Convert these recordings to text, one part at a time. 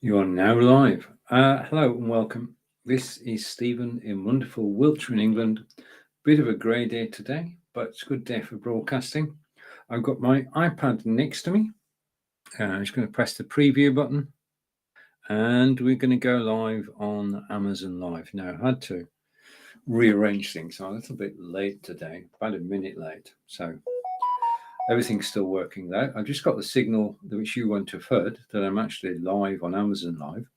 You are now live. Hello and welcome. This is Stephen in wonderful Wiltshire in England. Bit of a grey day today, but it's a good day for broadcasting. I've got my iPad next to me. I'm just going to press the preview button and we're going to go live on Amazon Live. Now, I had to rearrange things. I'm a little bit late today, about a minute late. So everything's still working though. I've just got the signal which you won't have heard that I'm actually live on Amazon Live.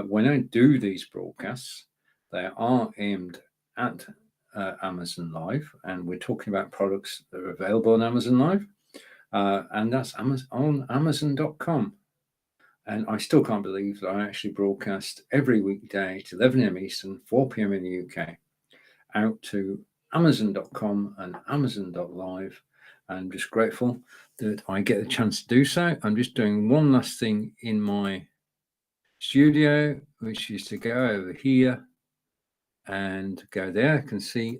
When I do these broadcasts, they are aimed at Amazon Live, and we're talking about products that are available on Amazon Live, and that's on Amazon.com. And I still can't believe that I actually broadcast every weekday at 11 a.m. Eastern, 4 p.m. in the UK, out to Amazon.com and Amazon.live. I'm just grateful that I get the chance to do so. I'm just doing one last thing in my studio, which is to go over here and go there. I can see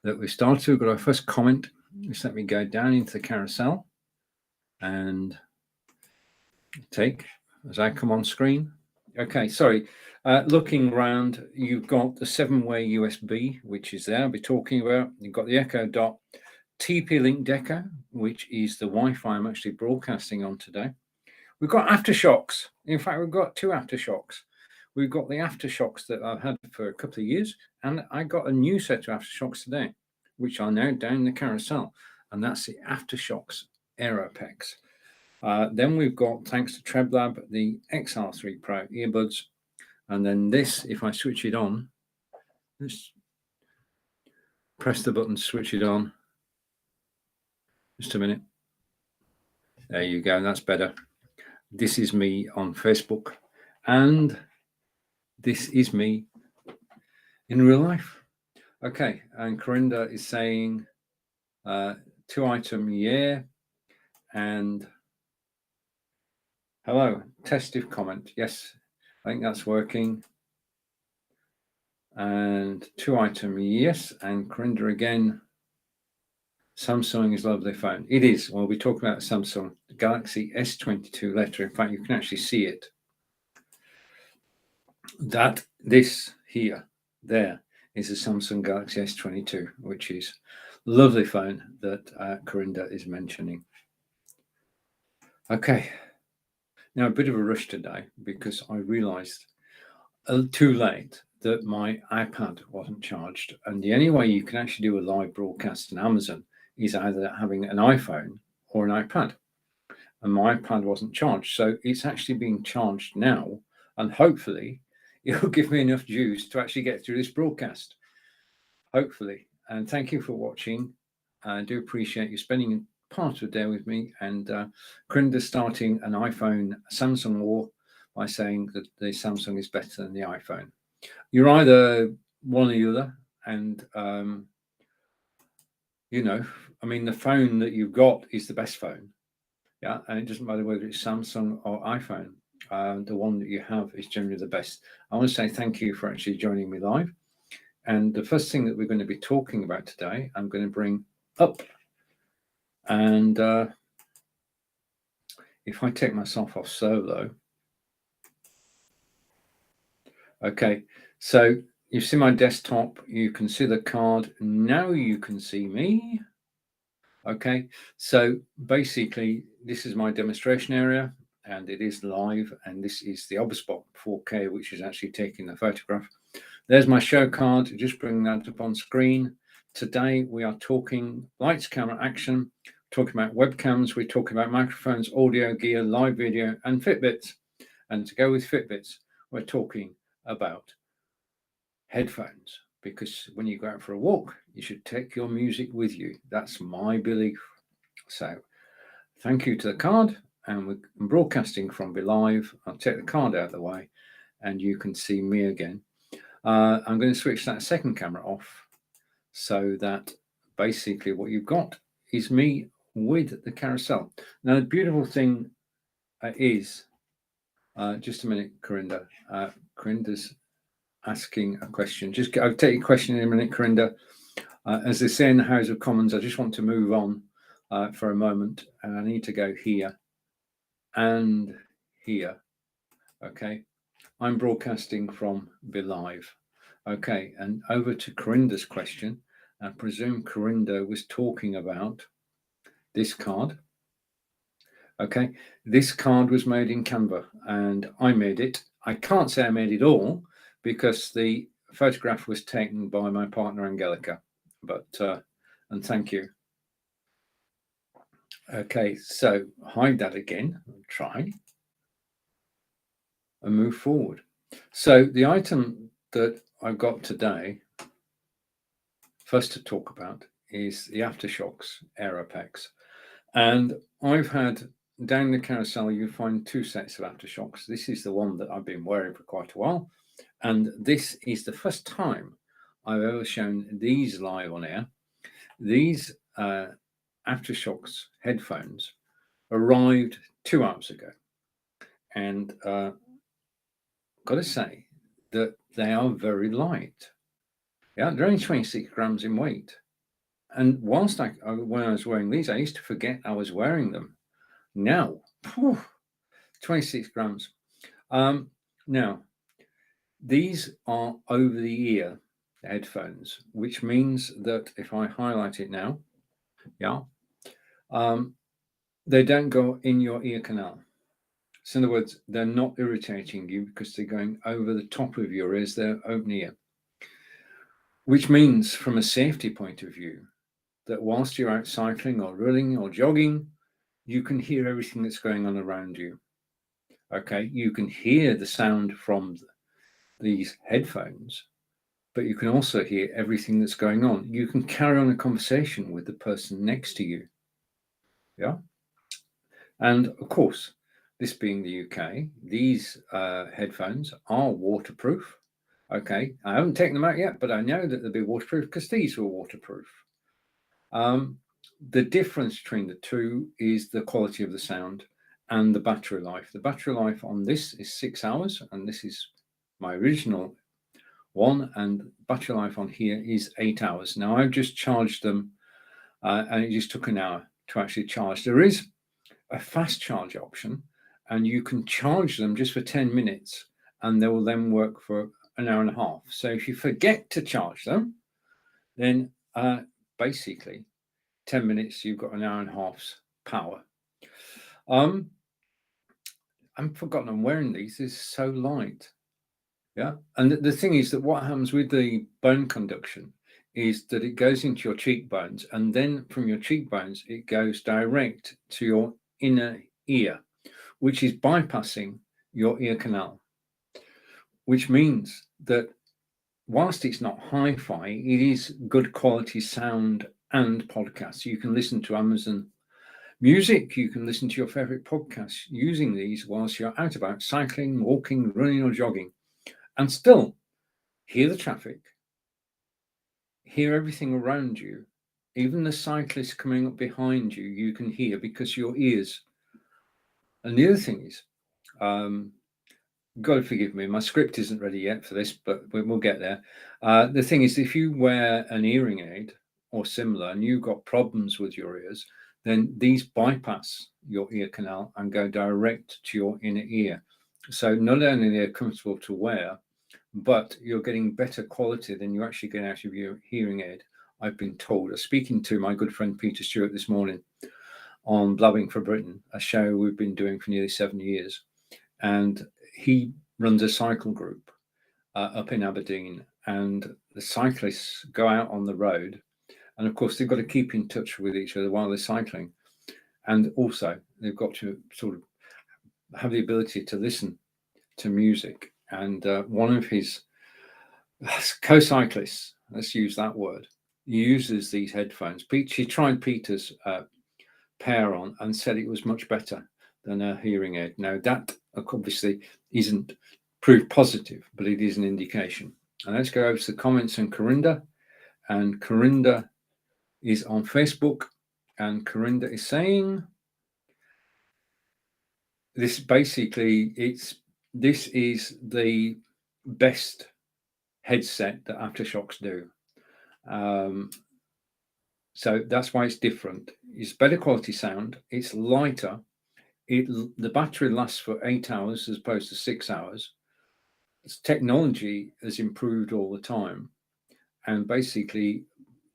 that we started. We've got our first comment. Just let me go down into the carousel and take as I come on screen. Okay, sorry. Looking around, you've got the 7-way USB, which is there. I'll be talking about. You've got the Echo Dot TP-Link Deco, which is the Wi-Fi I'm actually broadcasting on today. We've got Aftershokz. In fact, we've got two Aftershokz. We've got the Aftershokz that I've had for a couple of years, and I got a new set of Aftershokz today, which are now down the carousel, and that's the Aftershokz Aeropex. Then we've got, thanks to TrebLab, the XR3 Pro earbuds, and then this, if I switch it on, just press the button to switch it on. Just a minute. There you go, that's better. This is me on Facebook, and this is me in real life. Okay, and Corinda is saying 2-item, yeah, and hello, testive comment. Yes, I think that's working. And 2-item, yes, and Corinda again. Samsung is a lovely phone. It is. Well, we talk about Samsung Galaxy S22 letter. In fact, you can actually see it. This here, there is a Samsung Galaxy S22, which is a lovely phone that Corinda is mentioning. Okay, now a bit of a rush today because I realised too late that my iPad wasn't charged, and the only way you can actually do a live broadcast on Amazon is either having an iPhone or an iPad, and my iPad wasn't charged, so it's actually being charged now, and hopefully it'll give me enough juice to actually get through this broadcast. Hopefully. And thank you for watching. I do appreciate you spending part of the day with me. And Corinda starting an iPhone Samsung war by saying that the Samsung is better than the iPhone. You're either one or the other. And, I mean, the phone that you've got is the best phone. Yeah. And it doesn't matter whether it's Samsung or iPhone. The one that you have is generally the best. I want to say thank you for actually joining me live. And the first thing that we're going to be talking about today, I'm going to bring up. And if I take myself off solo. Okay, so you see my desktop, you can see the card. Now you can see me. Okay, so basically this is my demonstration area and it is live, and this is the Obspot 4K, which is actually taking the photograph. There's my show card, just bring that up on screen. Today we are talking lights, camera, action, talking about webcams, we're talking about microphones, audio gear, live video, and Fitbits. And to go with Fitbits, we're talking about headphones, because when you go out for a walk, you should take your music with you. That's my belief. So thank you to the card, and we're broadcasting from BeLive. I'll take the card out of the way and you can see me again. I'm going to switch that second camera off so that basically what you've got is me with the carousel. Now, the beautiful thing is, just a minute, Corinda. Corinda's asking a question. I'll take your question in a minute, Corinda. As they say in the House of Commons, I just want to move on for a moment, and I need to go here and here. Okay, I'm broadcasting from BeLive. Okay, and over to Corinda's question. I presume Corinda was talking about this card. Okay, this card was made in Canva and I made it. I can't say I made it all because the photograph was taken by my partner Angelica, but and thank you. Okay, so hide that again, try and move forward. So the item that I've got today, first to talk about, is the Aftershokz Aeropex. And I've had, down the carousel, you find two sets of Aftershokz. This is the one that I've been wearing for quite a while. And this is the first time I've ever shown these live on air. These Aftershokz headphones arrived 2 hours ago. And got to say that they are very light. Yeah, they're only 26 grams in weight. And whilst when I was wearing these, I used to forget I was wearing them. Now, 26 grams. Now, these are over the ear headphones, which means that if I highlight it now, yeah, they don't go in your ear canal. So in other words, they're not irritating you because they're going over the top of your ears, they're open ear. Which means, from a safety point of view, that whilst you're out cycling or running or jogging, you can hear everything that's going on around you. Okay, you can hear the sound from these headphones, but you can also hear everything that's going on. You can carry on a conversation with the person next to you. Yeah. And of course, this being the UK, these headphones are waterproof. Okay, I haven't taken them out yet, but I know that they'll be waterproof because these were waterproof. The difference between the two is the quality of the sound and the battery life. The battery life on this is 6 hours, and this is my original one, and battery life on here is 8 hours. Now I've just charged them, and it just took an hour to actually charge. There is a fast charge option, and you can charge them just for 10 minutes, and they will then work for an hour and a half. So if you forget to charge them, then basically 10 minutes, you've got an hour and a half's power. I've forgotten I'm wearing these. This is so light. Yeah. And the thing is that what happens with the bone conduction is that it goes into your cheekbones, and then from your cheekbones, it goes direct to your inner ear, which is bypassing your ear canal, which means that whilst it's not hi-fi, it is good quality sound and podcasts. You can listen to Amazon Music, you can listen to your favorite podcasts using these whilst you're out about cycling, walking, running, or jogging, and still hear the traffic, hear everything around you. Even the cyclists coming up behind you, you can hear because your ears. And the other thing is, got to forgive me, my script isn't ready yet for this, but we'll get there. The thing is, if you wear an hearing aid or similar and you've got problems with your ears, then these bypass your ear canal and go direct to your inner ear. So not only they're comfortable to wear, but you're getting better quality than you actually get out of your hearing aid, I've been told. Speaking to my good friend Peter Stewart this morning on Blabbing for Britain, a show we've been doing for nearly 7 years, and he runs a cycle group up in Aberdeen, and the cyclists go out on the road, and of course they've got to keep in touch with each other while they're cycling, and also they've got to sort of have the ability to listen to music. And one of his co-cyclists, let's use that word, uses these headphones. She tried Peter's pair on and said it was much better than a hearing aid. Now that obviously isn't proof positive, but it is an indication. And let's go over to the comments on Corinda. And Corinda is on Facebook, and Corinda is saying this basically, this is the best headset that Aftershokz do. So that's why it's different. It's better quality sound, it's lighter, the battery lasts for 8 hours as opposed to 6 hours. Technology has improved all the time. And basically,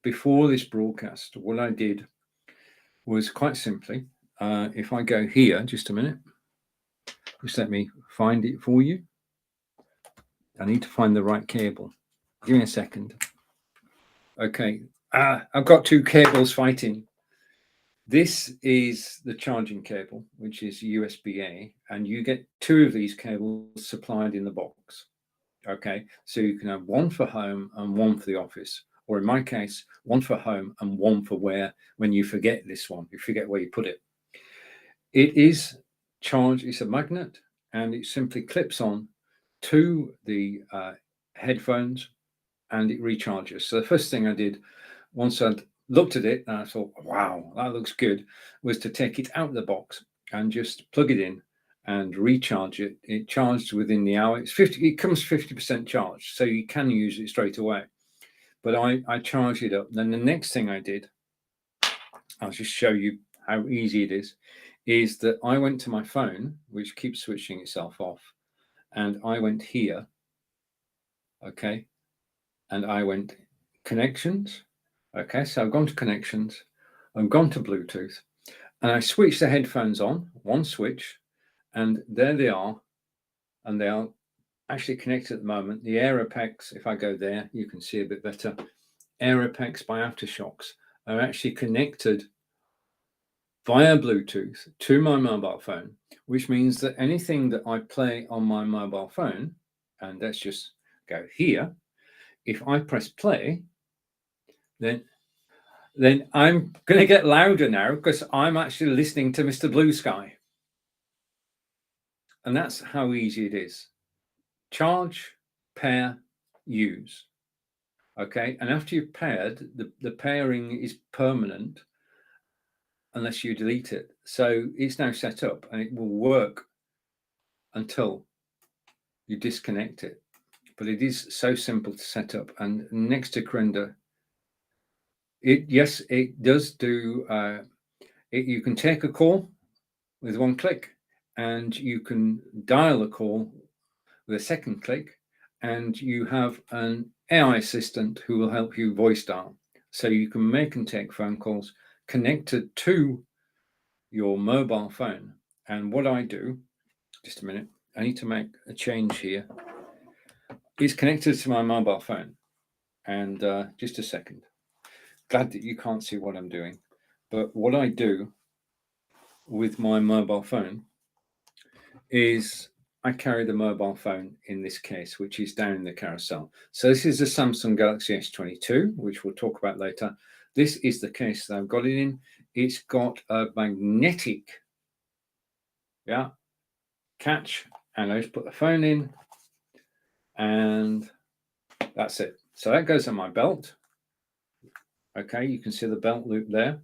before this broadcast, what I did was quite simply, if I go here, just a minute, just let me find it for you. I need to find the right cable. Give me a second. Okay, I've got two cables fighting. This is the charging cable, which is USB-A, and you get two of these cables supplied in the box. Okay, so you can have one for home and one for the office, or in my case, one for home and one for when you forget this one, you forget where you put it. It is charged, it's a magnet, and it simply clips on to the headphones and it recharges. So the first thing I did, once I'd looked at it and I thought, wow, that looks good, was to take it out of the box and just plug it in and recharge it. It charged within the hour. It comes 50% charged, so you can use it straight away. But I charged it up. Then the next thing I did, I'll just show you how easy it is that I went to my phone, which keeps switching itself off, and I went here, okay, and I went connections. Okay, so I've gone to connections, I've gone to Bluetooth, and I switched the headphones on, one switch, and there they are, and they are actually connected at the moment. The Aeropex, if I go there, you can see a bit better. Aeropex by Aftershokz are actually connected via Bluetooth to my mobile phone, which means that anything that I play on my mobile phone, and let's just go here, if I press play, then I'm going to get louder now because I'm actually listening to Mr. Blue Sky. And that's how easy it is. Charge, pair, use. Okay, and after you've paired, the pairing is permanent unless you delete it. So it's now set up and it will work until you disconnect it. But it is so simple to set up. And next to Corenda, yes, it does do, you can take a call with one click and you can dial a call with a second click, and you have an AI assistant who will help you voice dial. So you can make and take phone calls connected to your mobile phone. And what I do, just a minute, I need to make a change here. It's connected to my mobile phone. And just a second. Glad that you can't see what I'm doing. But what I do with my mobile phone is I carry the mobile phone in this case, which is down in the carousel. So this is the Samsung Galaxy S22, which we'll talk about later. This is the case that I've got it in. It's got a magnetic, catch, and I just put the phone in, and that's it. So that goes on my belt. Okay, you can see the belt loop there.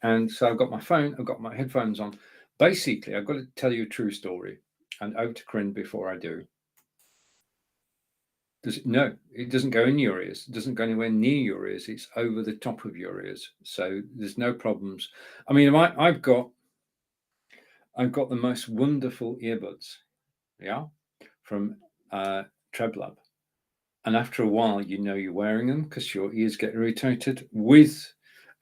And so I've got my phone, I've got my headphones on. Basically, I've got to tell you a true story. And over to Corinne before I do. No, it doesn't go in your ears. It doesn't go anywhere near your ears. It's over the top of your ears. So there's no problems. I mean, I've got the most wonderful earbuds, from Treblab. And after a while, you know you're wearing them because your ears get irritated. With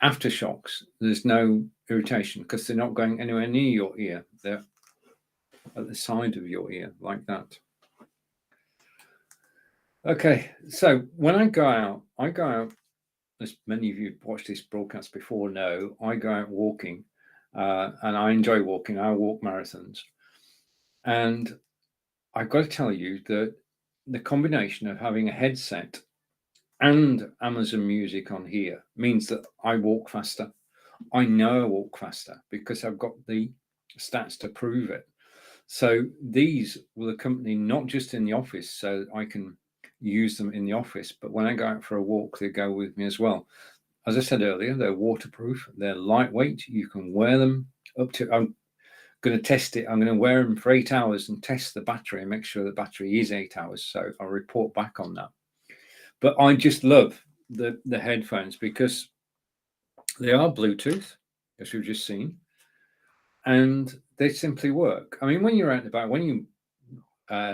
Aftershokz, there's no irritation because they're not going anywhere near your ear. They're at the side of your ear like that. Okay, so when I go out, as many of you watched this broadcast before know, I go out walking, and I enjoy walking. I walk marathons. And I've got to tell you that the combination of having a headset and Amazon Music on here means that I walk faster. I know I walk faster because I've got the stats to prove it. So these will accompany not just in the office, so I can use them in the office, but when I go out for a walk, they go with me as well. As I said earlier, they're waterproof, they're lightweight. You can wear them up to, I'm going to test it. I'm going to wear them for 8 hours and test the battery and make sure the battery is 8 hours. So I'll report back on that. But I just love the headphones because they are Bluetooth, as we've just seen. and they simply work. I mean, when you're out and about, when you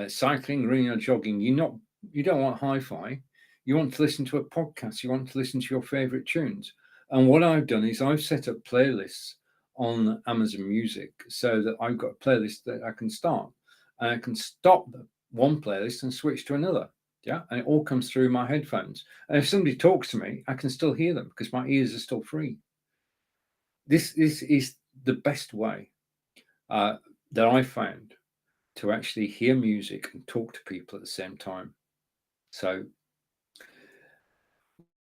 cycling, running, or jogging, you don't want hi-fi. You want to listen to a podcast. You want to listen to your favorite tunes. And what I've done is I've set up playlists on Amazon Music so that I've got a playlist that I can start, and I can stop one playlist and switch to another. Yeah, and it all comes through my headphones. And if somebody talks to me, I can still hear them because my ears are still free. This is the best way that I found to actually hear music and talk to people at the same time. So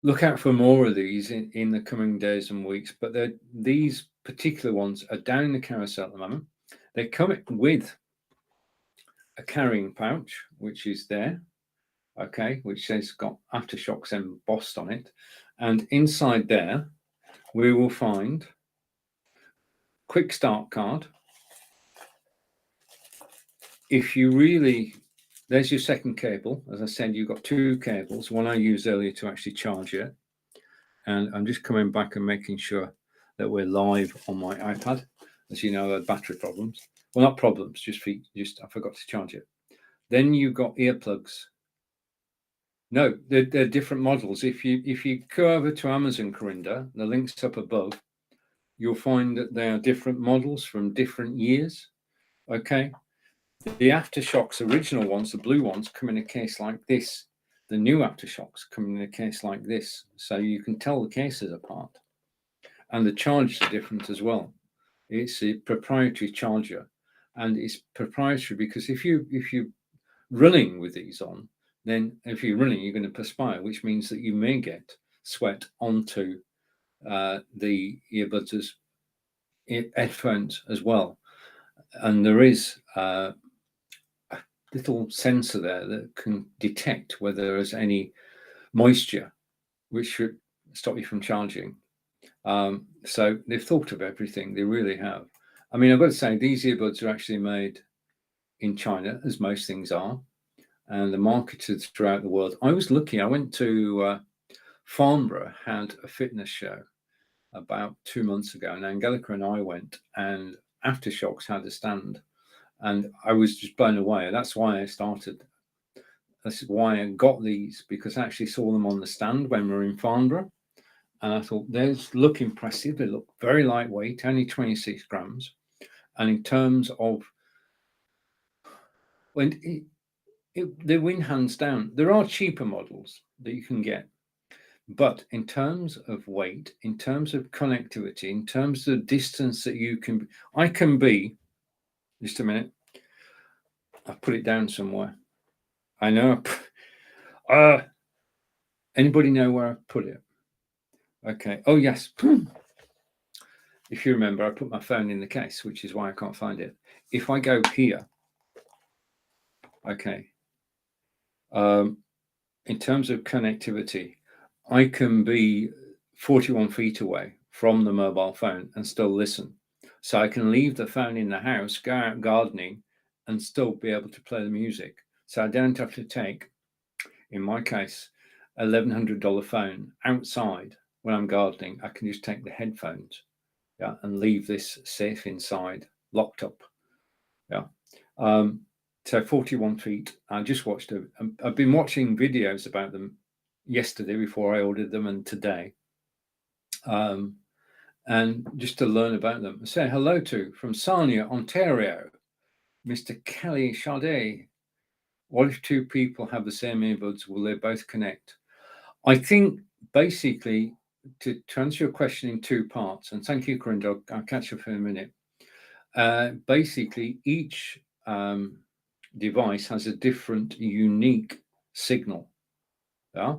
look out for more of these in the coming days and weeks. But these particular ones are down in the carousel at the moment. They come with a carrying pouch, which is there, okay, which says got Aftershokz embossed on it. And inside there, we will find quick start card. If you really, there's your second cable. As I said, you've got two cables, one I used earlier to actually charge it. And I'm just coming back and making sure that we're live on my iPad. As you know, I had battery problems. Well, not problems, just I forgot to charge it. Then you've got earplugs. No, they're different models. If you go over to Amazon, Corinda, the link's up above, you'll find that they are different models from different years. Okay. The Aftershokz original ones, the blue ones, come in a case like this. The new Aftershokz come in a case like this. So you can tell the cases apart. And the charges are different as well. It's a proprietary charger. And it's proprietary because if you're running with these on, then if you're running, you're going to perspire, which means that you may get sweat onto the earbuds headphones as well. And there is a little sensor there that can detect whether there's any moisture, which should stop you from charging. So they've thought of everything. They really have. I mean, I've got to say, these earbuds are actually made in China, as most things are, and they're marketed throughout the world. I was lucky. I went to Farnborough, had a fitness show about 2 months ago, and Angelica and I went, and Aftershokz had a stand, and I was just blown away. That's why I started. That's why I got these, because I actually saw them on the stand when we were in Farnborough. And I thought, they look impressive. They look very lightweight, only 26 grams. And in terms of, when they win hands down, there are cheaper models that you can get. But in terms of weight, in terms of connectivity, in terms of the distance that I can be, just a minute, I've put it down somewhere. I know. Anybody know where I put it? Okay. Oh, yes. If you remember, I put my phone in the case, which is why I can't find it. If I go here, okay, in terms of connectivity, I can be 41 feet away from the mobile phone and still listen. So I can leave the phone in the house, go out gardening, and still be able to play the music. So I don't have to take, in my case, $1,100 phone outside when I'm gardening. I can just take the headphones, yeah, and leave this safe inside, locked up, yeah. So 41 feet. I just watched I've been watching videos about them yesterday before I ordered them, and today, and just to learn about them. Say hello to from Sarnia, Ontario, Mr. Kelly Chardet. What if two people have the same earbuds? Will they both connect? I think basically, to answer your question in two parts, and thank you, Corinda, I'll catch up in a minute. Basically, each device has a different, unique signal. Yeah.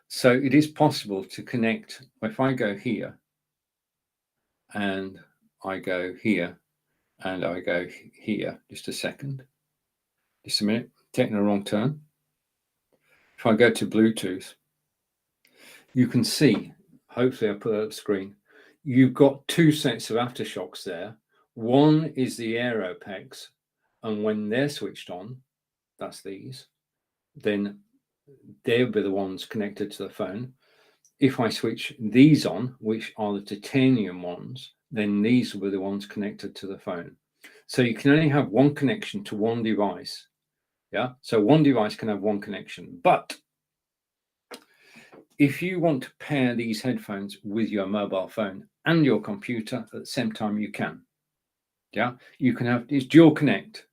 So it is possible to connect. If I go here, and I go here, and I go here, just a second, just a minute, taking a wrong turn. If I go to Bluetooth, you can see, hopefully I'll put it up screen, you've got two sets of Aftershokz there. One is the Aeropex, and when they're switched on, that's these, then they'll be the ones connected to the phone. If I switch these on, which are the titanium ones, then these were the ones connected to the phone. So you can only have one connection to one device. Yeah, so one device can have one connection. But if you want to pair these headphones with your mobile phone and your computer at the same time, you can. Yeah, you can have, it's dual connect.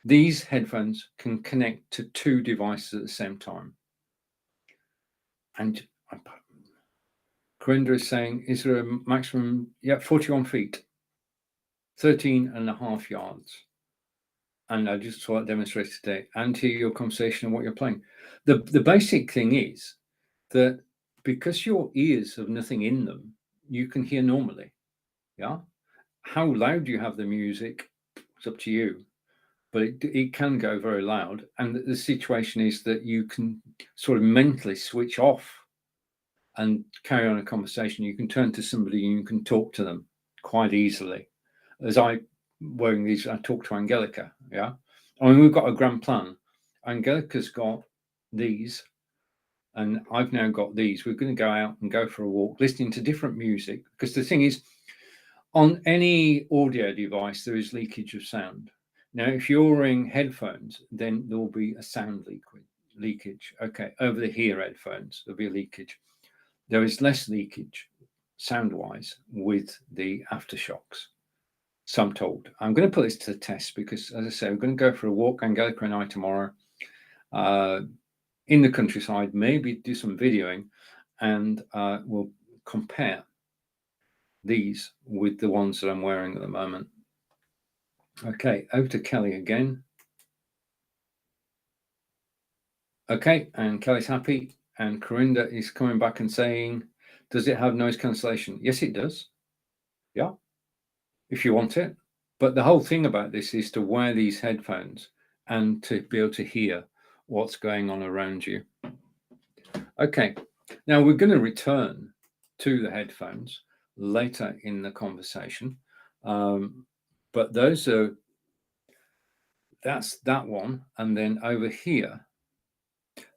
These headphones can connect to two devices at the same time. And Corinda is saying, is there a maximum? Yeah, 41 feet, 13.5 yards. And I just saw it demonstrated today, and hear your conversation and what you're playing. The basic thing is that because your ears have nothing in them, you can hear normally. Yeah. How loud you have the music, it's up to you, but it can go very loud. And the situation is that you can sort of mentally switch off and carry on a conversation. You can turn to somebody and you can talk to them quite easily. As I wearing these, I talk to Angelica. Yeah. I mean, we've got a grand plan. Angelica's got these, and I've now got these. We're going to go out and go for a walk, listening to different music. Because the thing is, on any audio device, there is leakage of sound. Now, if you're wearing headphones, then there will be a sound leakage. Okay, over the ear headphones, there'll be a leakage. There is less leakage, sound-wise, with the Aftershokz. So I'm told. I'm going to put this to the test because, as I say, we're going to go for a walk, Angelica and I, tomorrow, in the countryside, maybe do some videoing, and we'll compare these with the ones that I'm wearing at the moment. Okay, over to Kelly again. Okay, and Kelly's happy, and Corinda is coming back and saying, does it have noise cancellation? Yes, it does. Yeah, if you want it. But the whole thing about this is to wear these headphones and to be able to hear what's going on around you. Okay, now we're going to return to the headphones later in the conversation. But that's that one. And then over here,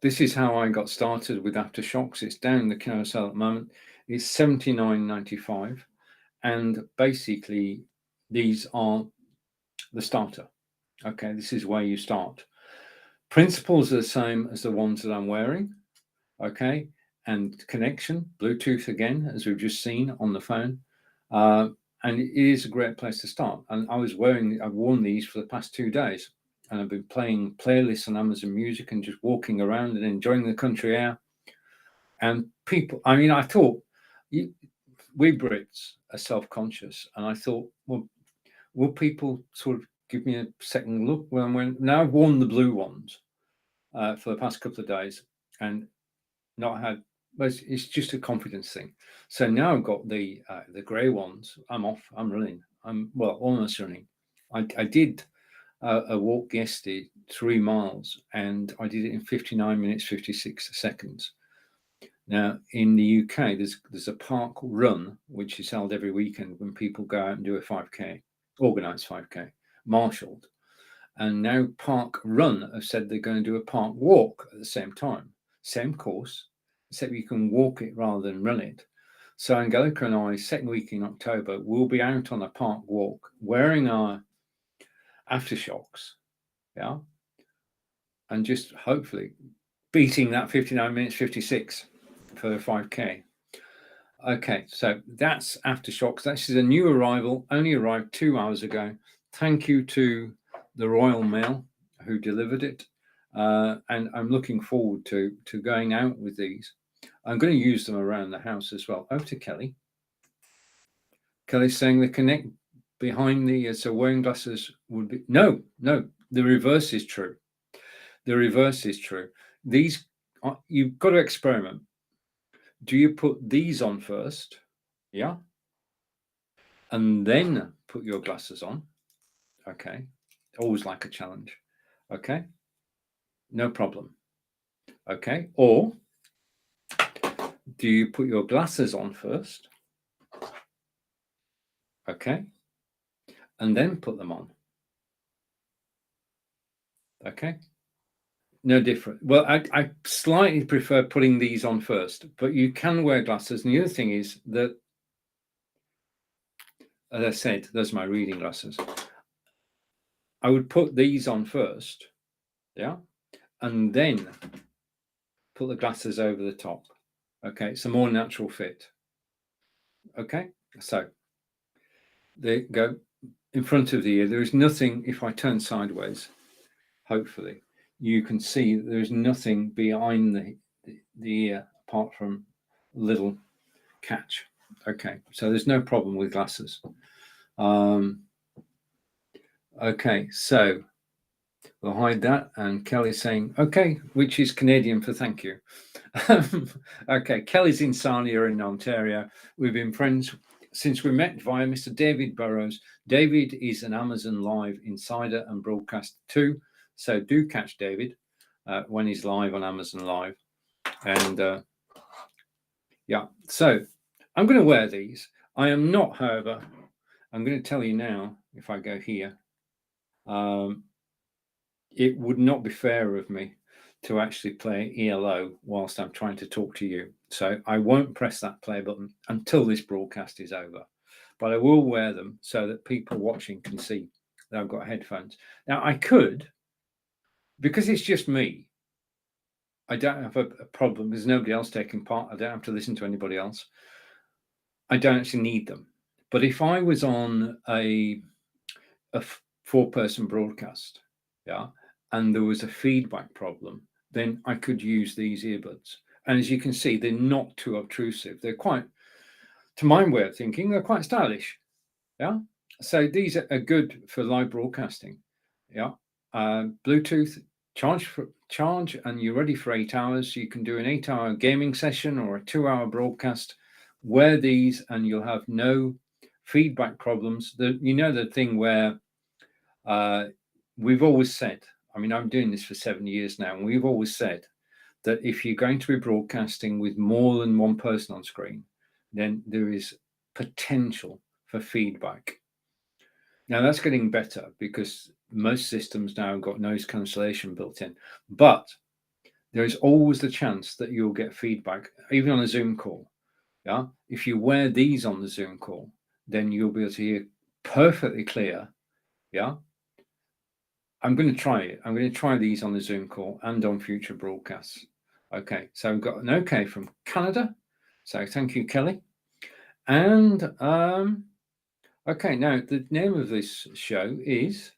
this is how I got started with Aftershokz. It's down the carousel at the moment. It's $79.95. And basically, these are the starter. Okay, this is where you start. Principles are the same as the ones that I'm wearing. Okay, and connection, Bluetooth again, as we've just seen on the phone. And it is a great place to start. And I've worn these for the past 2 days. And I've been playing playlists on Amazon Music and just walking around and enjoying the country air. And people, I mean, I thought, we Brits are self-conscious. And I thought, well, will people sort of give me a second look when I'm wearing? Now I've worn the blue ones for the past couple of days and not had, but it's just a confidence thing. So now I've got the grey ones. I'm off. I'm running. I'm almost running. I did a walk yesterday, 3 miles, and I did it in 59 minutes 56 seconds. Now in the UK, there's a park run which is held every weekend when people go out and do a 5k, organised 5k, marshalled. And now Park Run have said they're going to do a park walk at the same time, same course, except you can walk it rather than run it. So Angelica and I, second week in October, will be out on a park walk wearing our Aftershokz, yeah, and just hopefully beating that 59 minutes 56 for the 5k. Okay, so that's Aftershokz. This is a new arrival, only arrived 2 hours ago. Thank you to the Royal Mail who delivered it. And I'm looking forward to going out with these. I'm going to use them around the house as well. Over to Kelly. Kelly's saying the connect behind the, so wearing glasses would be, no, the reverse is true. The reverse is true. These, you've got to experiment. Do you put these on first? Yeah. And then put your glasses on. Okay. Always like a challenge. Okay. No problem. Okay. Or do you put your glasses on first? Okay. And then put them on. Okay. No different. Well, I slightly prefer putting these on first, but you can wear glasses. And the other thing is that as I said, those are my reading glasses. I would put these on first, yeah, and then put the glasses over the top. Okay, it's a more natural fit. Okay, so they go in front of the ear. There is nothing, if I turn sideways, hopefully, you can see there's nothing behind the ear apart from a little catch. Okay, so there's no problem with glasses. Okay, so we'll hide that. And Kelly's saying, okay, which is Canadian for thank you. Okay, Kelly's in Sarnia in Ontario. We've been friends since we met via Mr. David Burrows. David is an Amazon Live insider and broadcaster too. So do catch David when he's live on Amazon Live. And yeah, so I'm going to wear these. I am not, however, I'm going to tell you now, if I go here, it would not be fair of me to actually play ELO whilst I'm trying to talk to you. So I won't press that play button until this broadcast is over. But I will wear them so that people watching can see that I've got headphones. Now, I could, because it's just me, I don't have a problem. There's nobody else taking part. I don't have to listen to anybody else. I don't actually need them. But if I was on a 4-person broadcast, yeah, and there was a feedback problem, then I could use these earbuds. And as you can see, they're not too obtrusive. They're quite, to my way of thinking, they're quite stylish. Yeah. So these are good for live broadcasting. Yeah. Bluetooth, charge, and you're ready for 8 hours. You can do an 8-hour gaming session or a 2-hour broadcast. Wear these and you'll have no feedback problems. The thing where we've always said, I mean, I'm doing this for 7 years now, and we've always said that if you're going to be broadcasting with more than one person on screen, then there is potential for feedback. Now, that's getting better because most systems now have got noise cancellation built in, but there is always the chance that you'll get feedback, even on a Zoom call. Yeah, if you wear these on the Zoom call, then you'll be able to hear perfectly clear. Yeah. I'm going to try it. I'm going to try these on the Zoom call and on future broadcasts. Okay, so we've got an okay from Canada. So thank you, Kelly. And okay, now the name of this show is,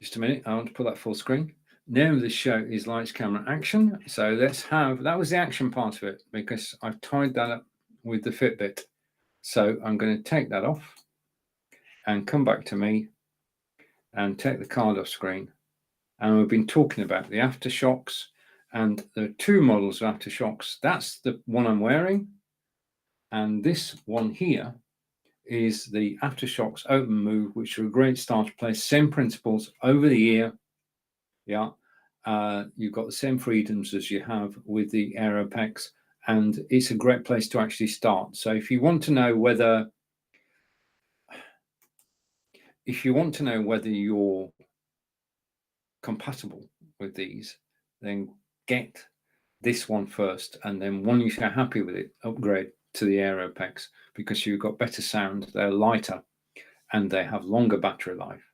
just a minute, I want to put that full screen. Name of this show is Lights, Camera, Action. So let's have, that was the action part of it because I've tied that up with the Fitbit. So I'm going to take that off and come back to me and take the card off screen. And we've been talking about the Aftershokz, and there are 2 models of Aftershokz. That's the one I'm wearing. And this one here is the Aftershokz Open Move, which are a great start to play. Same principles over the ear. Yeah. You've got the same freedoms as you have with the Aeropex, and it's a great place to actually start. So if you want to know whether you're compatible with these, then get this one first, and then when you're happy with it, upgrade to the Aeropex because you've got better sound, they're lighter, and they have longer battery life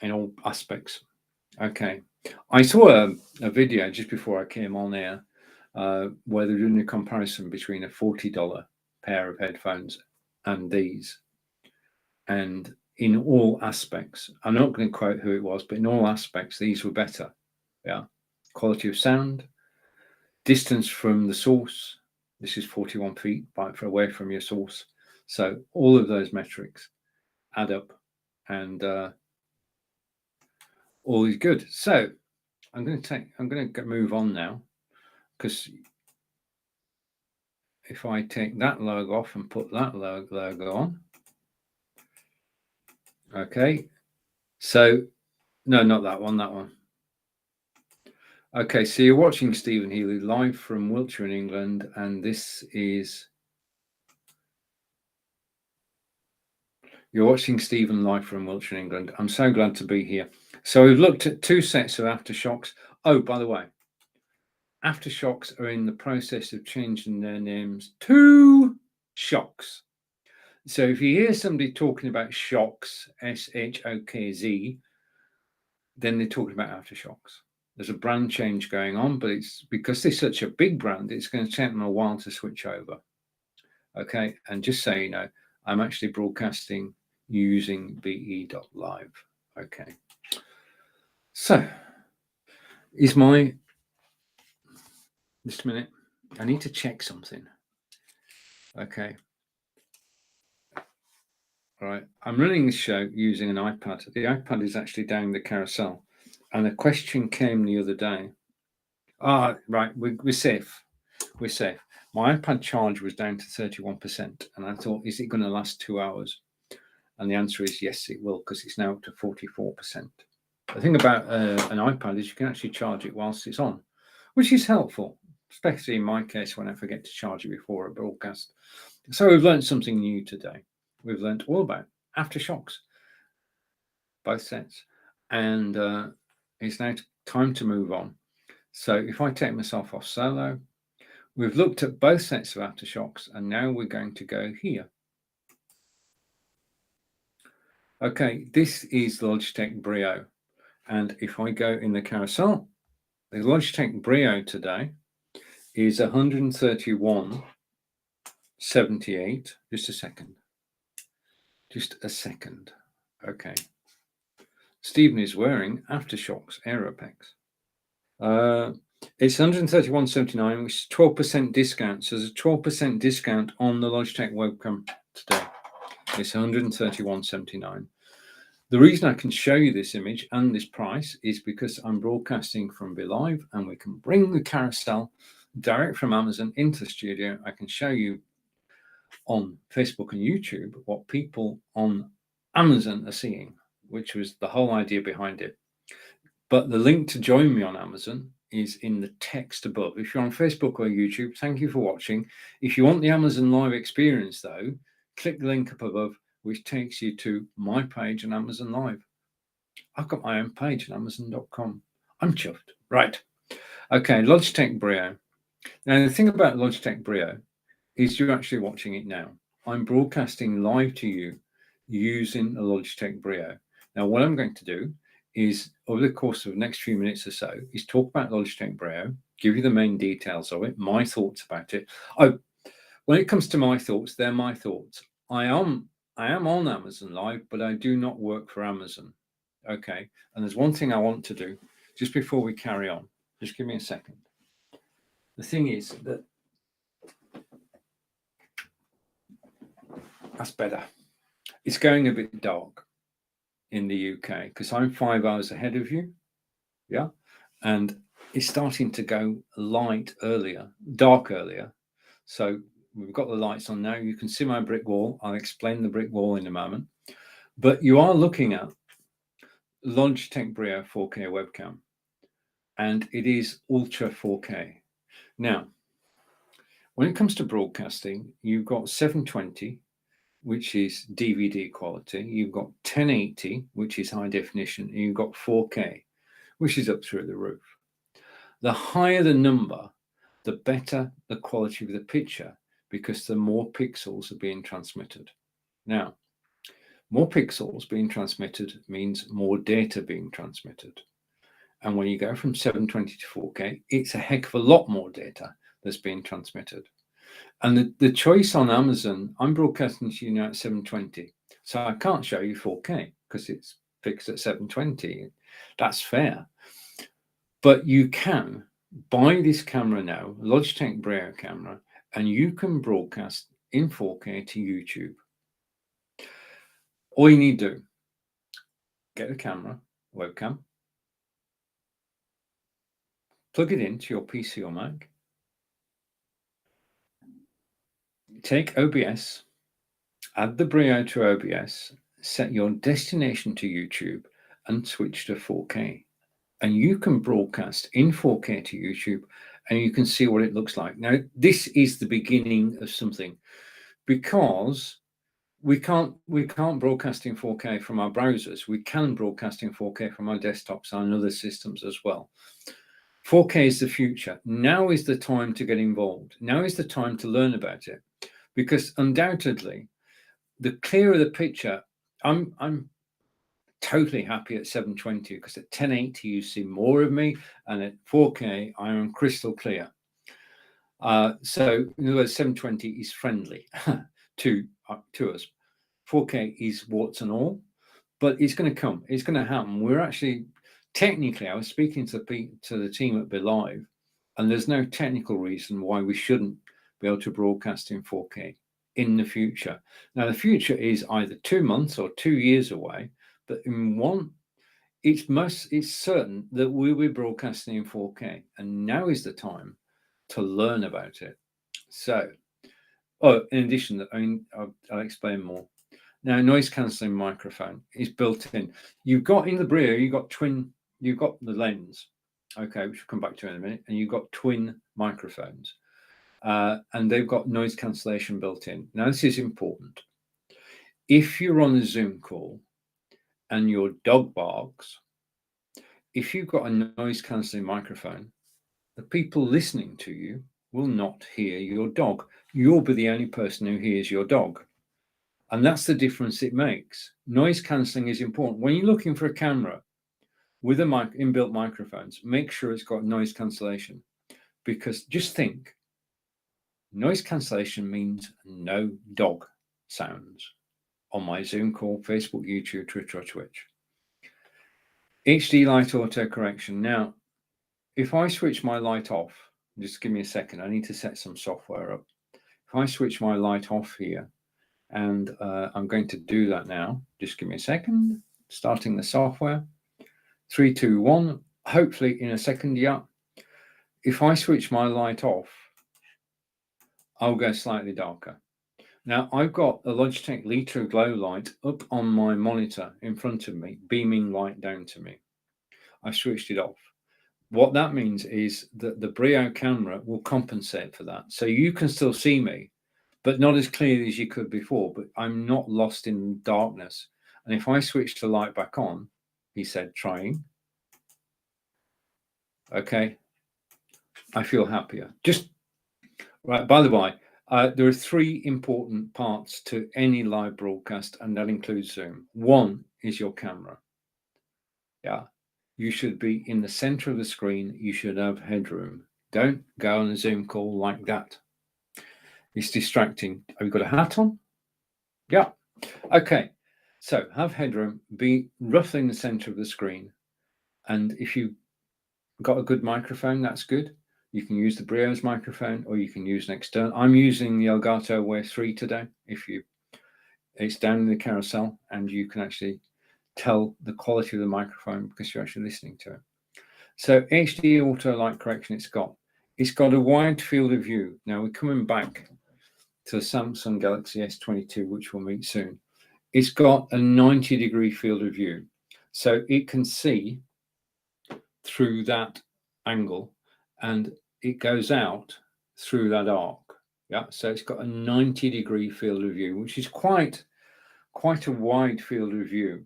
in all aspects. Okay, I saw a video just before I came on air where they're doing a comparison between a $40 pair of headphones and these, and in all aspects, I'm not going to quote who it was, but in all aspects, these were better. Yeah, quality of sound, distance from the source. This is 41 feet away from your source. So all of those metrics add up, and all is good. So I'm going to move on now, because if I take that logo off and put that logo on, okay. So no, not that one, that one. Okay, so you're watching Stephen Healey live from Wiltshire in England, and this is, you're watching Stephen live from Wiltshire in England. I'm so glad to be here. So we've looked at 2 sets of Aftershokz. Oh, by the way, Aftershokz are in the process of changing their names to Shokz. So if you hear somebody talking about Shokz, Shokz, then they're talking about Aftershokz. There's a brand change going on, but it's because they're such a big brand, it's going to take them a while to switch over. Okay, and just so you know, I'm actually broadcasting using be.live. Okay, so just a minute, I need to check something. Okay, all right, I'm running this show using an iPad. The iPad is actually down the carousel, and a question came the other day. Right, we're safe. We're safe. My iPad charge was down to 31%, and I thought, is it going to last 2 hours? And the answer is yes, it will, because it's now up to 44%. The thing about an iPad is you can actually charge it whilst it's on, which is helpful, especially in my case when I forget to charge it before a broadcast. So we've learned something new today. We've learned all about Aftershokz, both sets, and it's now time to move on. So if I take myself off solo, we've looked at both sets of Aftershokz, and now we're going to go here. Okay, this is the Logitech Brio. And if I go in the carousel, the Logitech Brio today is 131.78. Just a second. Okay. Stephen is wearing Aftershokz Aeropex. It's 131.79, which is 12% discount. So there's a 12% discount on the Logitech webcam today. It's 131.79. The reason I can show you this image and this price is because I'm broadcasting from BeLive, and we can bring the carousel direct from Amazon into the studio. I can show you on Facebook and YouTube what people on Amazon are seeing, which was the whole idea behind it. But the link to join me on Amazon is in the text above. If you're on Facebook or YouTube, thank you for watching. If you want the Amazon Live experience, though, click the link up above, which takes you to my page on Amazon Live. I've got my own page on Amazon.com. I'm chuffed. Right. Okay, Logitech Brio. Now, the thing about Logitech Brio is you're actually watching it now. I'm broadcasting live to you using a Logitech Brio. Now, what I'm going to do is, over the course of the next few minutes or so, is talk about Logitech Brio, give you the main details of it, my thoughts about it. When it comes to my thoughts, they're my thoughts. I am on Amazon Live, but I do not work for Amazon. Okay, and there's one thing I want to do just before we carry on. Just give me a second. The thing is that that's better. It's going a bit dark in the UK because I'm 5 hours ahead of you. Yeah, and it's starting to go dark earlier. So we've got the lights on now. You can see my brick wall. I'll explain the brick wall in a moment. But you are looking at Logitech Brio 4K webcam, and it is Ultra 4K. Now, when it comes to broadcasting, you've got 720, which is DVD quality. You've got 1080, which is high definition. And you've got 4K, which is up through the roof. The higher the number, the better the quality of the picture, because the more pixels are being transmitted. Now, more pixels being transmitted means more data being transmitted. And when you go from 720 to 4K, it's a heck of a lot more data that's being transmitted. And the choice on Amazon, I'm broadcasting to you now at 720. So I can't show you 4K because it's fixed at 720. That's fair. But you can buy this camera now, Logitech Brio camera, and you can broadcast in 4K to YouTube. All you need to do, get a camera, webcam, plug it into your PC or Mac, take OBS, add the Brio to OBS, set your destination to YouTube, and switch to 4K. And you can broadcast in 4K to YouTube, and you can see what it looks like. Now, this is the beginning of something, because we can't broadcast in 4K from our browsers. We can broadcast in 4K from our desktops and other systems as well. 4K is the future. Now is the time to get involved. Now is the time to learn about it, because undoubtedly, the clearer the picture, I'm totally happy at 720, because at 1080 you see more of me, and at 4K I am crystal clear. So in other words, 720 is friendly to us. 4K is warts and all, but it's going to come. It's going to happen. We're actually technically, I was speaking to the team at BeLive, and there's no technical reason why we shouldn't be able to broadcast in 4K in the future. Now, the future is either 2 months or 2 years away, but in one, it's certain that we'll be broadcasting in 4K, and now is the time to learn about it. So, in addition, I'll explain more. Now, noise cancelling microphone is built in. You've got in the Brio, you've got the lens, okay, which we'll come back to in a minute, and you've got twin microphones, and they've got noise cancellation built in. Now, this is important. If you're on a Zoom call and your dog barks, if you've got a noise cancelling microphone, the people listening to you will not hear your dog. You'll be the only person who hears your dog. And that's the difference it makes. Noise cancelling is important. When you're looking for a camera with inbuilt microphones, make sure it's got noise cancellation, because just think, noise cancellation means no dog sounds on my Zoom call, Facebook, YouTube, Twitter, or Twitch. HD light auto correction. Now, if I switch my light off, just give me a second, I need to set some software up. If I switch my light off here, and I'm going to do that now, just give me a second, starting the software, 3, 2, 1, hopefully in a second, yeah. If I switch my light off, I'll go slightly darker. Now, I've got a Logitech Lito glow light up on my monitor in front of me, beaming light down to me. I switched it off. What that means is that the Brio camera will compensate for that. So you can still see me, but not as clearly as you could before, but I'm not lost in darkness. And if I switch the light back on, he said, trying. Okay, I feel happier. Just right, by the way, there are 3 important parts to any live broadcast, and that includes Zoom. One is your camera. Yeah, you should be in the center of the screen. You should have headroom. Don't go on a Zoom call like that. It's distracting. Have you got a hat on? Yeah. Okay. So have headroom, be roughly in the center of the screen. And if you've got a good microphone, that's good. You can use the Brio's microphone, or you can use an external. I'm using the Elgato Wave 3 today. It's down in the carousel, and you can actually tell the quality of the microphone because you're actually listening to it. So HD auto light correction, it's got a wide field of view. Now we're coming back to the Samsung Galaxy S22, which we'll meet soon. It's got a 90-degree field of view, so it can see through that angle, and it goes out through that arc. Yeah, so it's got a 90-degree field of view, which is quite a wide field of view.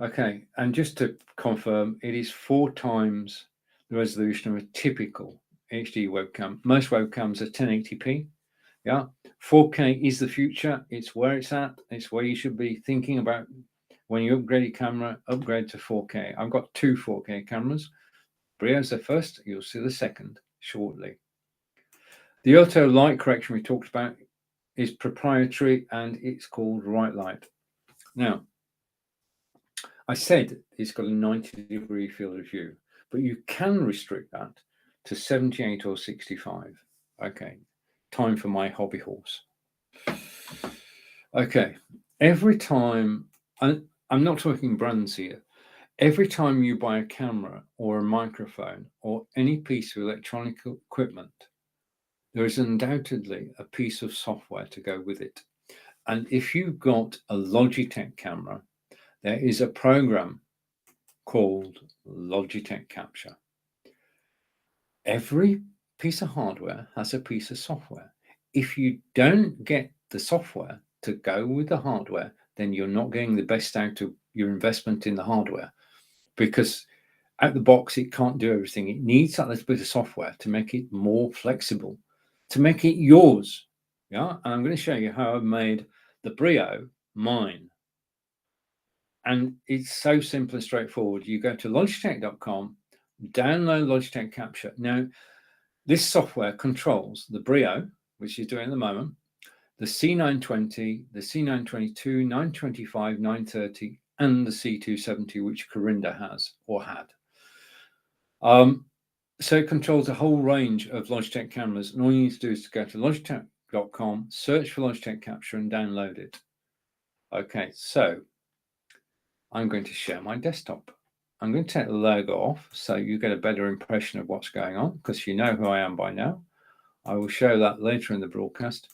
Okay, and just to confirm, it is 4 times the resolution of a typical HD webcam. Most webcams are 1080p. Yeah, 4K is the future. It's where it's at. It's where you should be thinking about when you upgrade your camera. Upgrade to 4K. I've got 2 4K cameras. Brio's the first. You'll see the second shortly. The auto light correction we talked about is proprietary, and it's called Right Light. Now, I said it's got a 90-degree field of view, but you can restrict that to 78 or 65. Okay, time for my hobby horse. Okay, every time, I'm not talking brands here, every time you buy a camera or a microphone or any piece of electronic equipment, there is undoubtedly a piece of software to go with it. And if you've got a Logitech camera, there is a program called Logitech Capture. Every piece of hardware has a piece of software. If you don't get the software to go with the hardware, then you're not getting the best out of your investment in the hardware. Because Out the box, it can't do everything. It needs that little bit of software to make it more flexible, to make it yours. Yeah, and I'm going to show you how I've made the Brio mine. And it's so simple and straightforward. You go to logitech.com, download Logitech Capture. Now, this software controls the Brio, which is doing at the moment, the C920, the C922, 925, 930, and the C270, which Corinda has or had. So it controls a whole range of Logitech cameras, and all you need to do is to go to logitech.com, search for Logitech Capture, and download it. Okay, so I'm going to share my desktop. I'm going to take the logo off so you get a better impression of what's going on, because you know who I am by now. I will show that later in the broadcast.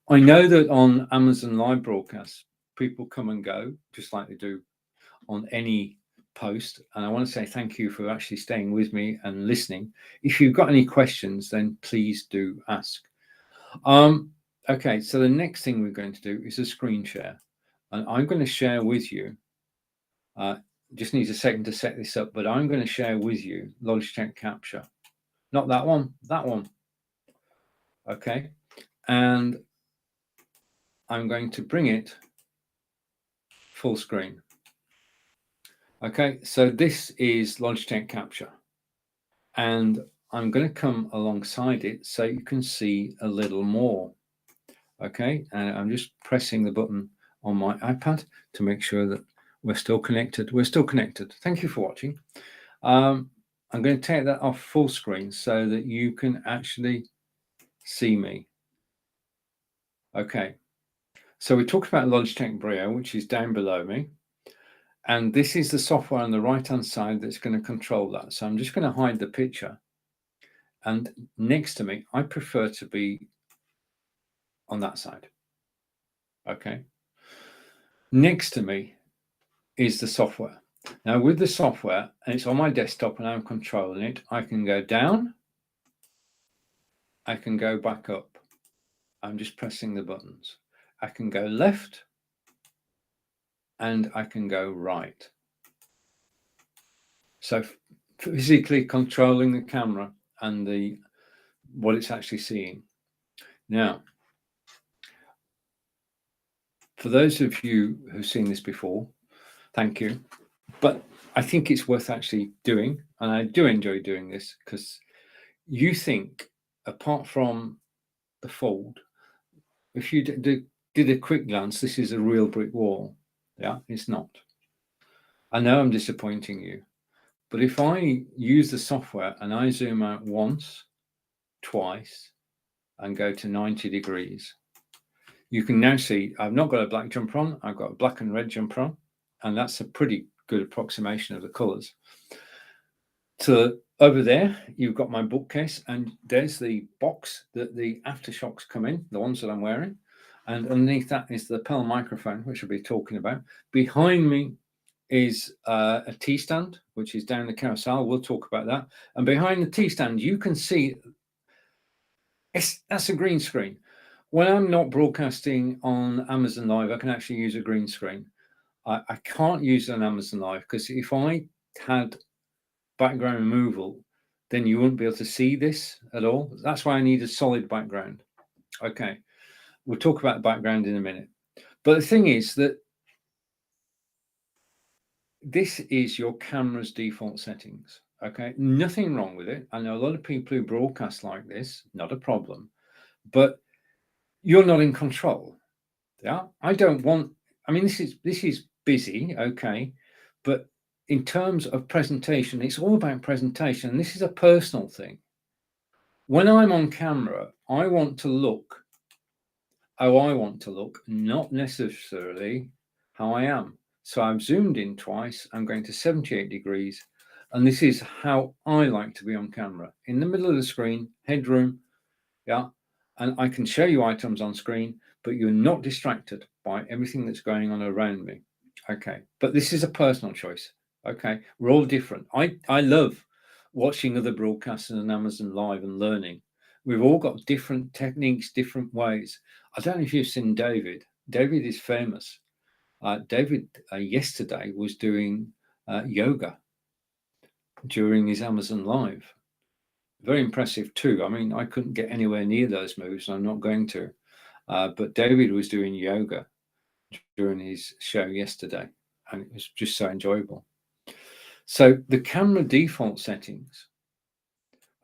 I know that on Amazon Live broadcasts, people come and go, just like they do on any post. And I want to say thank you for actually staying with me and listening. If you've got any questions, then please do ask. Okay, so the next thing we're going to do is a screen share. And I'm going to share with you, just need a second to set this up, but I'm going to share with you Logitech Capture. Not that one, that one. Okay, and I'm going to bring it full screen. Okay, so this is Logitech Capture, and I'm going to come alongside it so you can see a little more. Okay, and I'm just pressing the button on my iPad to make sure that we're still connected. We're still connected. Thank you for watching. I'm going to take that off full screen so that you can actually see me. Okay, so we talked about Logitech Brio, which is down below me. And this is the software on the right-hand side that's going to control that. So I'm just going to hide the picture. And next to me, I prefer to be on that side. Okay. Next to me is the software. Now with the software, and it's on my desktop and I'm controlling it, I can go down. I can go back up. I'm just pressing the buttons. I can go left and I can go right. So physically controlling the camera and what it's actually seeing. Now, for those of you who've seen this before, thank you. But I think it's worth actually doing, and I do enjoy doing this because you think, apart from the fold, if you did a quick glance, this is a real brick wall. Yeah, it's not. I know I'm disappointing you, but if I use the software and I zoom out once, twice, and go to 90 degrees, you can now see I've not got a black jumper on, I've got a black and red jumper on, and that's a pretty good approximation of the colors. So over there, you've got my bookcase, and there's the box that the Aftershokz come in, the ones that I'm wearing. And underneath that is the lapel microphone, which I'll be talking about. Behind me is a T stand, which is down the carousel. We'll talk about that. And behind the T stand, you can see that's a green screen. When I'm not broadcasting on Amazon Live, I can actually use a green screen. I can't use it on Amazon Live because if I had background removal, then you wouldn't be able to see this at all. That's why I need a solid background. Okay, we'll talk about the background in a minute. But the thing is that this is your camera's default settings. Okay, nothing wrong with it. I know a lot of people who broadcast like this, not a problem, but you're not in control. Yeah, I don't want. I mean, this is busy, okay, but in terms of presentation, it's all about presentation. This is a personal thing. When I'm on camera, I want to look how I want to look, not necessarily how I am. So I've zoomed in twice. I'm going to 78 degrees. And this is how I like to be on camera. In the middle of the screen, headroom, yeah. And I can show you items on screen, but you're not distracted by everything that's going on around me. Okay, but this is a personal choice. Okay, we're all different. I love watching other broadcasts on Amazon Live and learning. We've all got different techniques, different ways. I don't know if you've seen David. David is famous. David yesterday was doing yoga. during his Amazon Live. Very impressive too. I mean, I couldn't get anywhere near those moves, and I'm not going to. But David was doing yoga during his show yesterday, and it was just so enjoyable. So the camera default settings,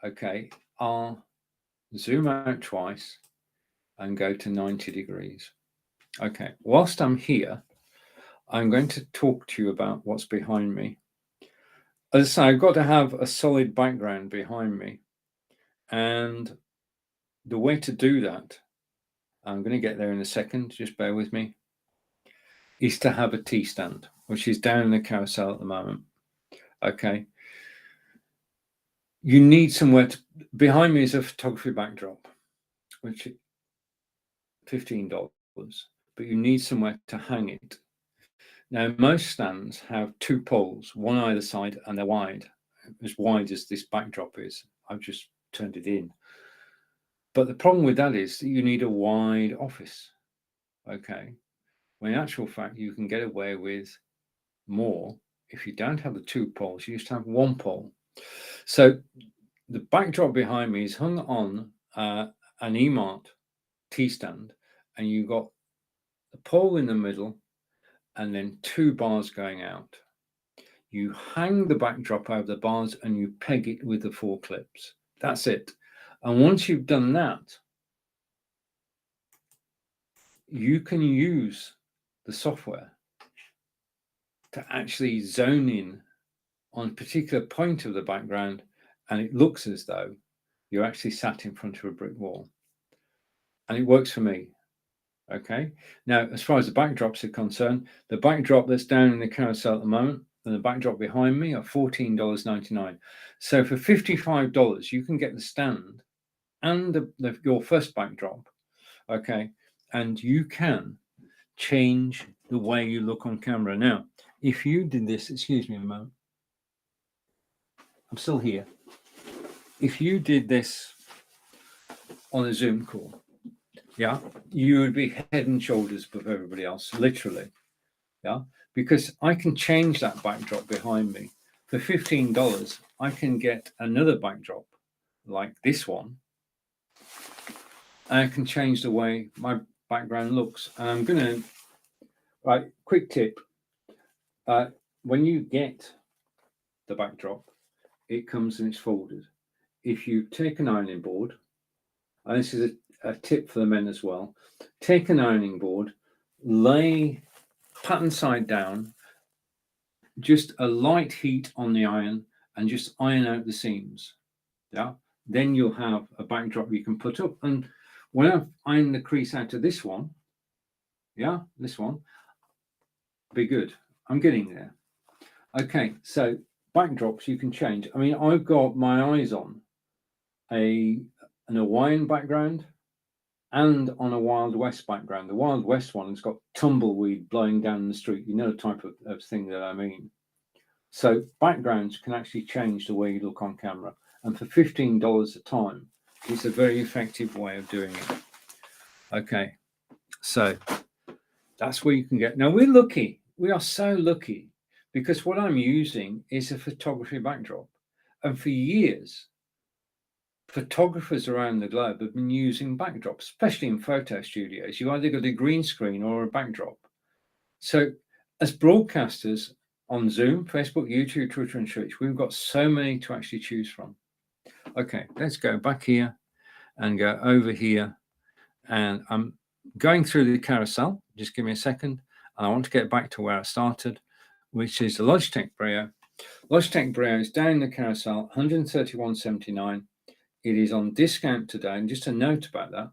okay, are zoom out twice and go to 90 degrees. Okay, whilst I'm here, I'm going to talk to you about what's behind me. As I say, I've got to have a solid background behind me. And the way to do that, I'm going to get there in a second, just bear with me, is to have a T-stand, which is down in the carousel at the moment. Okay. You need somewhere to, behind me is a photography backdrop, which is $15, but you need somewhere to hang it. Now, most stands have two poles, one either side, and they're wide as this backdrop is. I've just turned it in. But the problem with that is that you need a wide office. Okay. When in actual fact, you can get away with more if you don't have the two poles. You just have one pole. So the backdrop behind me is hung on an EMART T-stand, and you've got a pole in the middle and then two bars going out. You hang the backdrop over the bars and you peg it with the 4 clips. That's it. And once you've done that, you can use the software to actually zone in on a particular point of the background, and it looks as though you're actually sat in front of a brick wall. And it works for me. Okay. Now, as far as the backdrops are concerned, the backdrop that's down in the carousel at the moment and the backdrop behind me are $14.99. So for $55, you can get the stand and your first backdrop. Okay. And you can change the way you look on camera. Now, if you did this, excuse me a moment, I'm still here. If you did this on a Zoom call, yeah, you would be head and shoulders above everybody else, literally. Yeah, because I can change that backdrop behind me. For $15, I can get another backdrop like this one. And I can change the way my background looks. And I'm going to, right, quick tip. When you get the backdrop, it comes and it's folded. If you take an ironing board, and this is a tip for the men as well, take an ironing board, lay pattern side down, just a light heat on the iron, and just iron out the seams. Yeah, then you'll have a backdrop you can put up. And when I've ironed the crease out of this one, yeah, this one, be good. I'm getting there. Okay, so backdrops you can change. I mean, I've got my eyes on an Hawaiian background and on a Wild West background. The Wild West one has got tumbleweed blowing down the street. You know the type of thing that I mean. So backgrounds can actually change the way you look on camera. And for $15 a time, it's a very effective way of doing it. Okay, so that's where you can get. Now, we're lucky. We are so lucky because what I'm using is a photography backdrop. And for years, photographers around the globe have been using backdrops, especially in photo studios. You either got a green screen or a backdrop. So as broadcasters on Zoom, Facebook, YouTube, Twitter, and Twitch, we've got so many to actually choose from. Okay, let's go back here and go over here. And I'm going through the carousel. Just give me a second. And I want to get back to where I started, which is the Logitech Brio. Logitech Brio is down in the carousel, $131.79. It is on discount today. And just a note about that,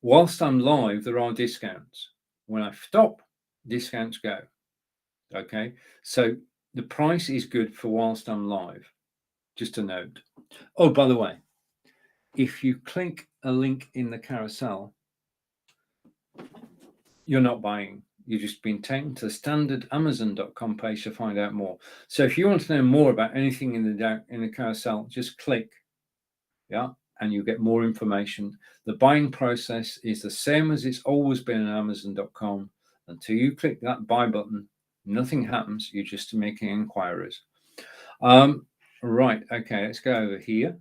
whilst I'm live, there are discounts. When I stop, discounts go. Okay, so the price is good for whilst I'm live. Just a note. Oh, by the way, if you click a link in the carousel, you're not buying. You've just been taken to the standard Amazon.com page to find out more. So if you want to know more about anything in the carousel, just click, yeah, and you get more information. The buying process is the same as it's always been on Amazon.com. Until you click that buy button, nothing happens. You're just making inquiries. Right, okay, let's go over here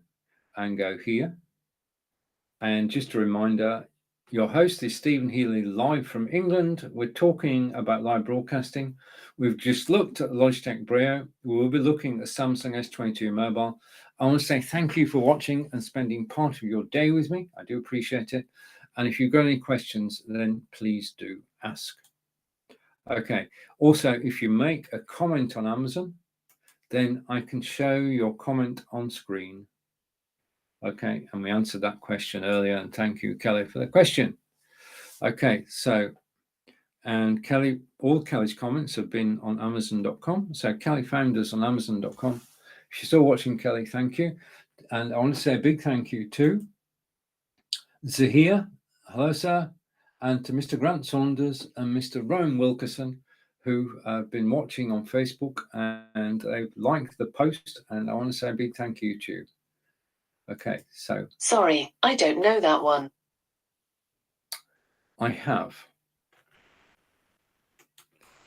and go here. And just a reminder, your host is Stephen Healey, live from England. We're talking about live broadcasting. We've just looked at Logitech Brio. We'll be looking at Samsung S22 mobile. I want to say thank you for watching and spending part of your day with me. I do appreciate it. And if you've got any questions, then please do ask. Okay. Also, if you make a comment on Amazon, then I can show your comment on screen. Okay, and we answered that question earlier, and thank you, Kelly, for the question. Okay, so, and Kelly, all Kelly's comments have been on Amazon.com. So Kelly found us on Amazon.com. If you're still watching, Kelly, thank you. And I want to say a big thank you to Zahir, hello, sir, and to Mr. Grant Saunders and Mr. Rowan Wilkerson, who have been watching on Facebook, and they've liked the post, and I want to say a big thank you to you. Okay, so. Sorry, I don't know that one. I have,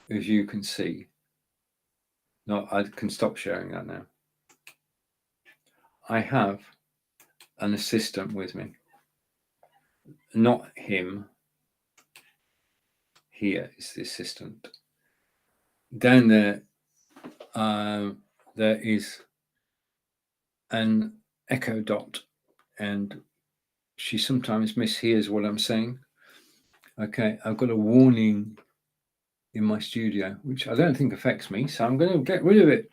as you can see. No, I can stop sharing that now. I have an assistant with me. Not him. Here is the assistant. Down there, there is an Echo Dot, and she sometimes mishears what I'm saying. Okay, I've got a warning in my studio, which I don't think affects me, so I'm going to get rid of it.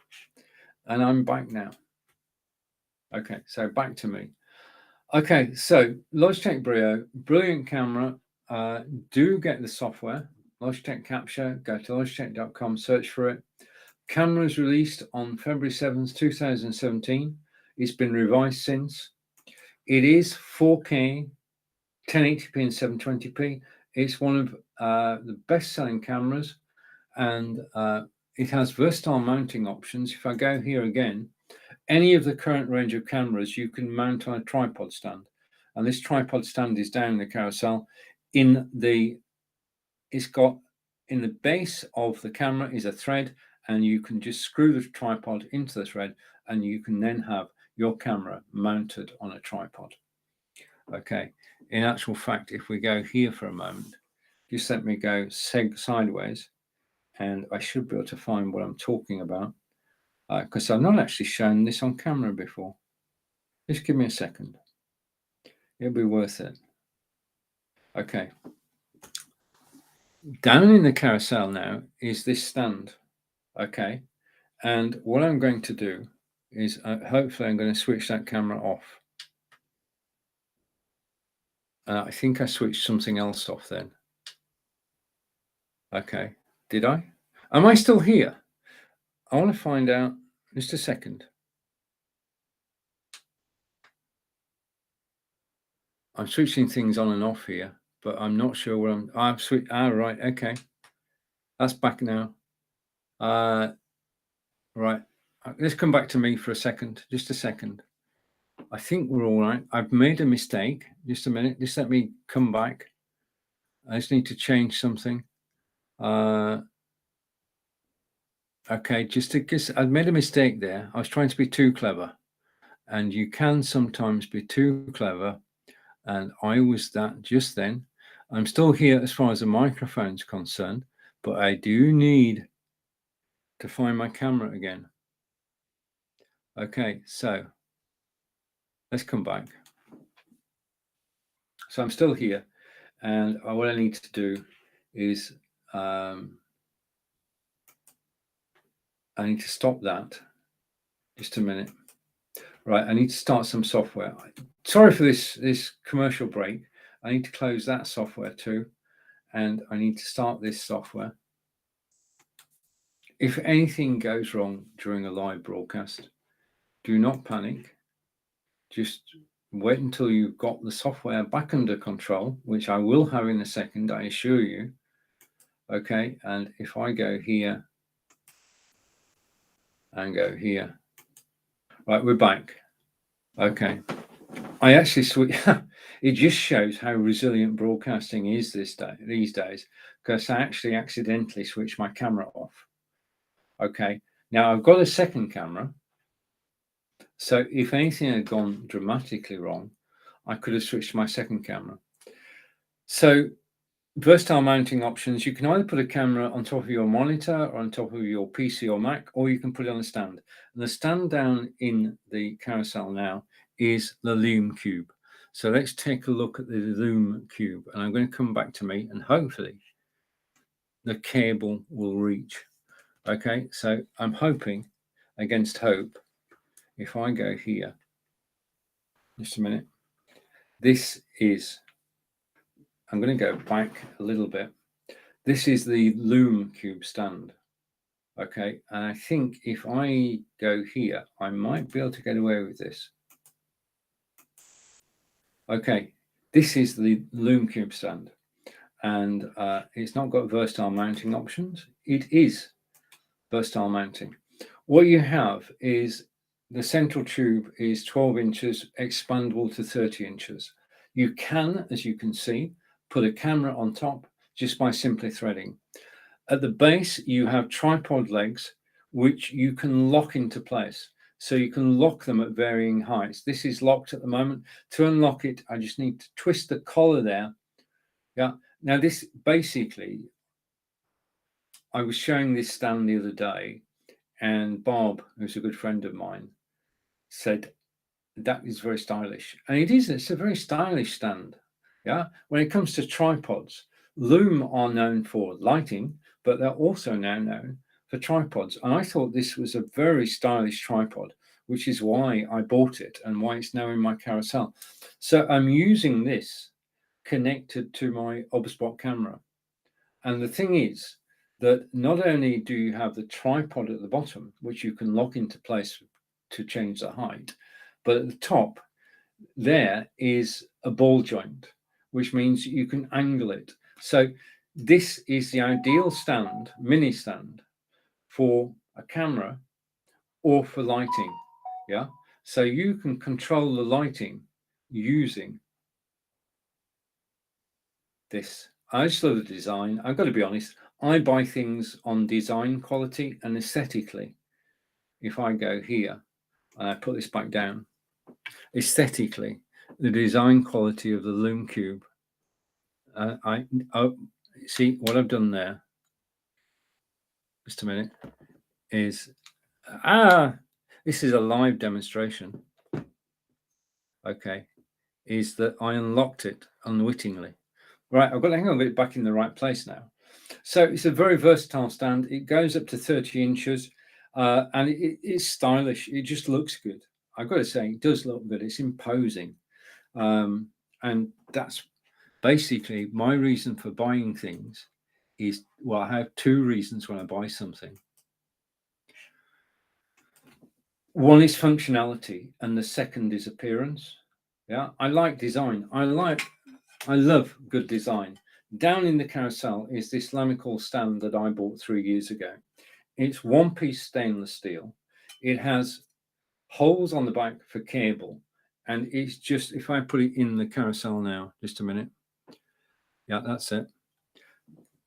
And I'm back now. Okay, so back to me. Okay, so Logitech Brio, brilliant camera. Do get the software, Logitech Capture. Go to logitech.com, search for it. Camera's released on February 7th, 2017. It's been revised since. It is 4K, 1080p and 720p. It's one of the best-selling cameras, and it has versatile mounting options. If I go here again, any of the current range of cameras you can mount on a tripod stand, and this tripod stand is down the carousel. It's got in the base of the camera is a thread, and you can just screw the tripod into the thread, and you can then have your camera mounted on a tripod. Okay, in actual fact, if we go here for a moment, just let me go sideways, and I should be able to find what I'm talking about, because I've not actually shown this on camera before. Just give me a second. It'll be worth it. Okay. Down in the carousel now is this stand. Okay. And what I'm going to do is hopefully I'm going to switch that camera off. I think I switched something else off then. Okay. Did I? Am I still here? I want to find out. Just a second. I'm switching things on and off here, but I'm not sure what I've switched. Right. Okay. That's back now. Right. Let's come back to me for a second. Just a second. I think we're all right. I've made a mistake. Just a minute. Just let me come back. I just need to change something. Okay, because I've made a mistake there. I was trying to be too clever, and you can sometimes be too clever, and I was that just then. I'm still here as far as the microphone's concerned, but I do need to find my camera again. Okay, so let's come back. So I'm still here, and what I need to do is I need to stop that. Just a minute. Right, I need to start some software. Sorry for this commercial break. I need to close that software too, and I need to start this software. If anything goes wrong during a live broadcast, do not panic. Just wait until you've got the software back under control, which I will have in a second, I assure you. Okay, and if I go here and go here, right, we're back. Okay, I actually switch. It just shows how resilient broadcasting is these days, because I actually accidentally switched my camera off. Okay, now I've got a second camera, So if anything had gone dramatically wrong, I could have switched to my second camera. So versatile mounting options, you can either put a camera on top of your monitor or on top of your PC or Mac, or you can put it on a stand. And the stand down in the carousel now is the Lume Cube. So let's take a look at the Lume Cube, and I'm going to come back to me, and hopefully the cable will reach. Okay, so I'm hoping against hope. If I go here, just a minute, this is, I'm going to go back a little bit. This is the Lume Cube stand. Okay, and I think if I go here, I might be able to get away with this. Okay, this is the Lume Cube stand, and it's not got versatile mounting options. It is versatile mounting. What you have is the central tube is 12 inches, expandable to 30 inches. You can, as you can see, put a camera on top just by simply threading. At the base, you have tripod legs, which you can lock into place. So you can lock them at varying heights. This is locked at the moment. To unlock it, I just need to twist the collar there. Yeah. Now this basically, I was showing this stand the other day, and Bob, who's a good friend of mine, said, that is very stylish. And it is, it's a very stylish stand. Yeah. When it comes to tripods, Lume are known for lighting, but they're also now known for tripods. And I thought this was a very stylish tripod, which is why I bought it and why it's now in my carousel. So I'm using this connected to my OBSBot camera. And the thing is that not only do you have the tripod at the bottom, which you can lock into place to change the height, but at the top, there is a ball joint, which means you can angle it. So this is the ideal stand, mini stand, for a camera or for lighting. Yeah. So you can control the lighting using this. I just love the design. I've got to be honest, I buy things on design quality and aesthetically. If I go here and I put this back down, aesthetically, the design quality of the Lume Cube. I see what I've done there. Just a minute. Is this is a live demonstration. Okay, is that I unlocked it unwittingly. Right, I've got to hang on, get it back in the right place now. So it's a very versatile stand. It goes up to 30 inches, and it's stylish. It just looks good. I've got to say, it does look good. It's imposing, and that's basically my reason for buying things. Is, well, I have two reasons when I buy something. One is functionality, and the second is appearance. Yeah, I like design. I love good design. Down in the carousel is this Lamicall stand that I bought 3 years ago. It's one-piece stainless steel. It has holes on the back for cable, and it's just, if I put it in the carousel now, just a minute. Yeah, that's it.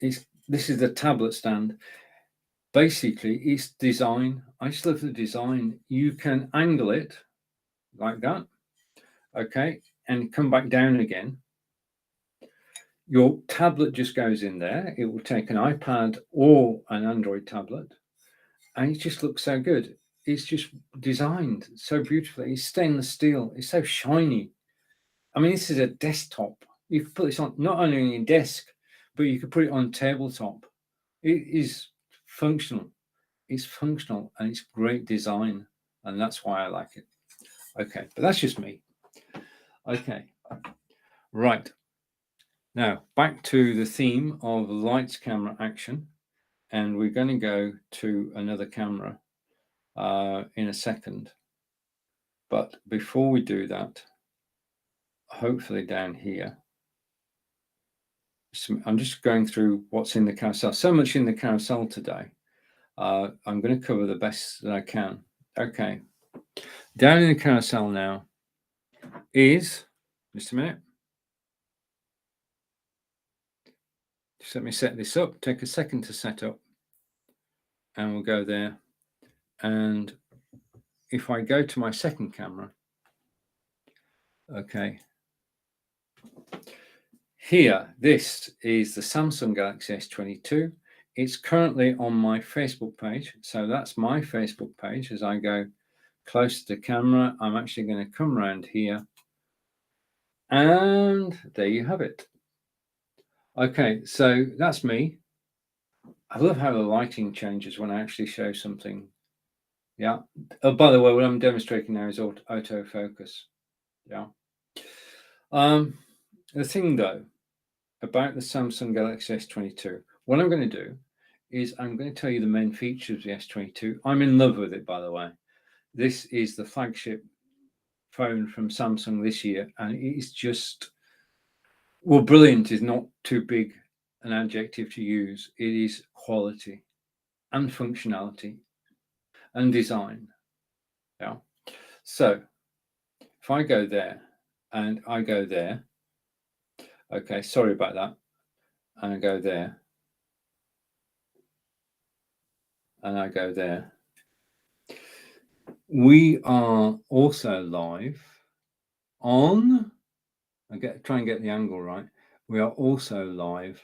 This is the tablet stand. Basically, it's design. I just love the design. You can angle it like that, okay, and come back down again. Your tablet just goes in there. It will take an iPad or an Android tablet, and it just looks so good. It's just designed so beautifully. It's stainless steel. It's so shiny. I mean, this is a desktop. You could put this on not only on your desk, but you could put it on tabletop. It is functional. It's functional and it's great design, and that's why I like it. Okay, but that's just me. Okay, right. Now back to the theme of lights, camera, action, and we're going to go to another camera in a second. But before we do that, hopefully down here, I'm just going through what's in the carousel. So much in the carousel today. I'm going to cover the best that I can. Okay, down in the carousel now is, just a minute. Just let me set this up. Take a second to set up, and we'll go there. And if I go to my second camera, okay, here, this is the Samsung Galaxy S22. It's currently on my Facebook page. So that's my Facebook page. As I go close to the camera, I'm actually going to come around here. And there you have it. Okay, so that's me. I love how the lighting changes when I actually show something. Yeah. Oh, by the way, what I'm demonstrating now is autofocus. Yeah. The thing though about the Samsung Galaxy S22, what I'm going to do is I'm going to tell you the main features of the S22. I'm in love with it, by the way. This is the flagship phone from Samsung this year, and it is just, well, brilliant is not too big an adjective to use. It is quality and functionality and design. Yeah. So if I go there and I go there, okay, sorry about that, and I go there and I go there, we are also live on, try and get the angle right. We are also live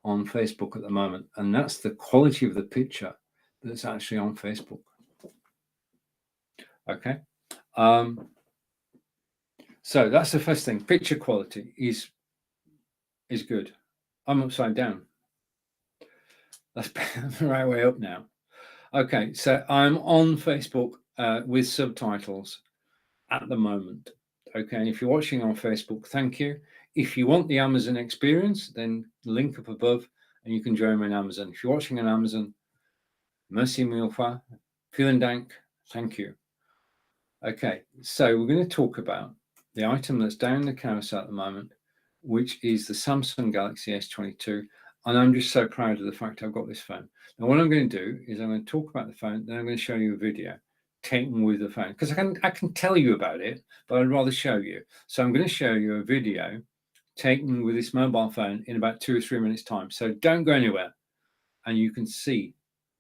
on Facebook at the moment, and that's the quality of the picture that's actually on Facebook. Okay. So that's the first thing. Picture quality is good. I'm upside down. That's the right way up now. Okay, so I'm on Facebook with subtitles at the moment. Okay, and if you're watching on Facebook, thank you. If you want the Amazon experience, then link up above and you can join me on Amazon. If you're watching on Amazon, merci mille fois, vielen Dank, thank you. Okay, so we're going to talk about the item that's down the carousel at the moment, which is the Samsung Galaxy S22. And I'm just so proud of the fact I've got this phone. Now, what I'm going to do is I'm going to talk about the phone, then I'm going to show you a video taken with the phone, because I can tell you about it, but I'd rather show you. So I'm going to show you a video taken with this mobile phone in about 2 or 3 minutes time. So don't go anywhere, and you can see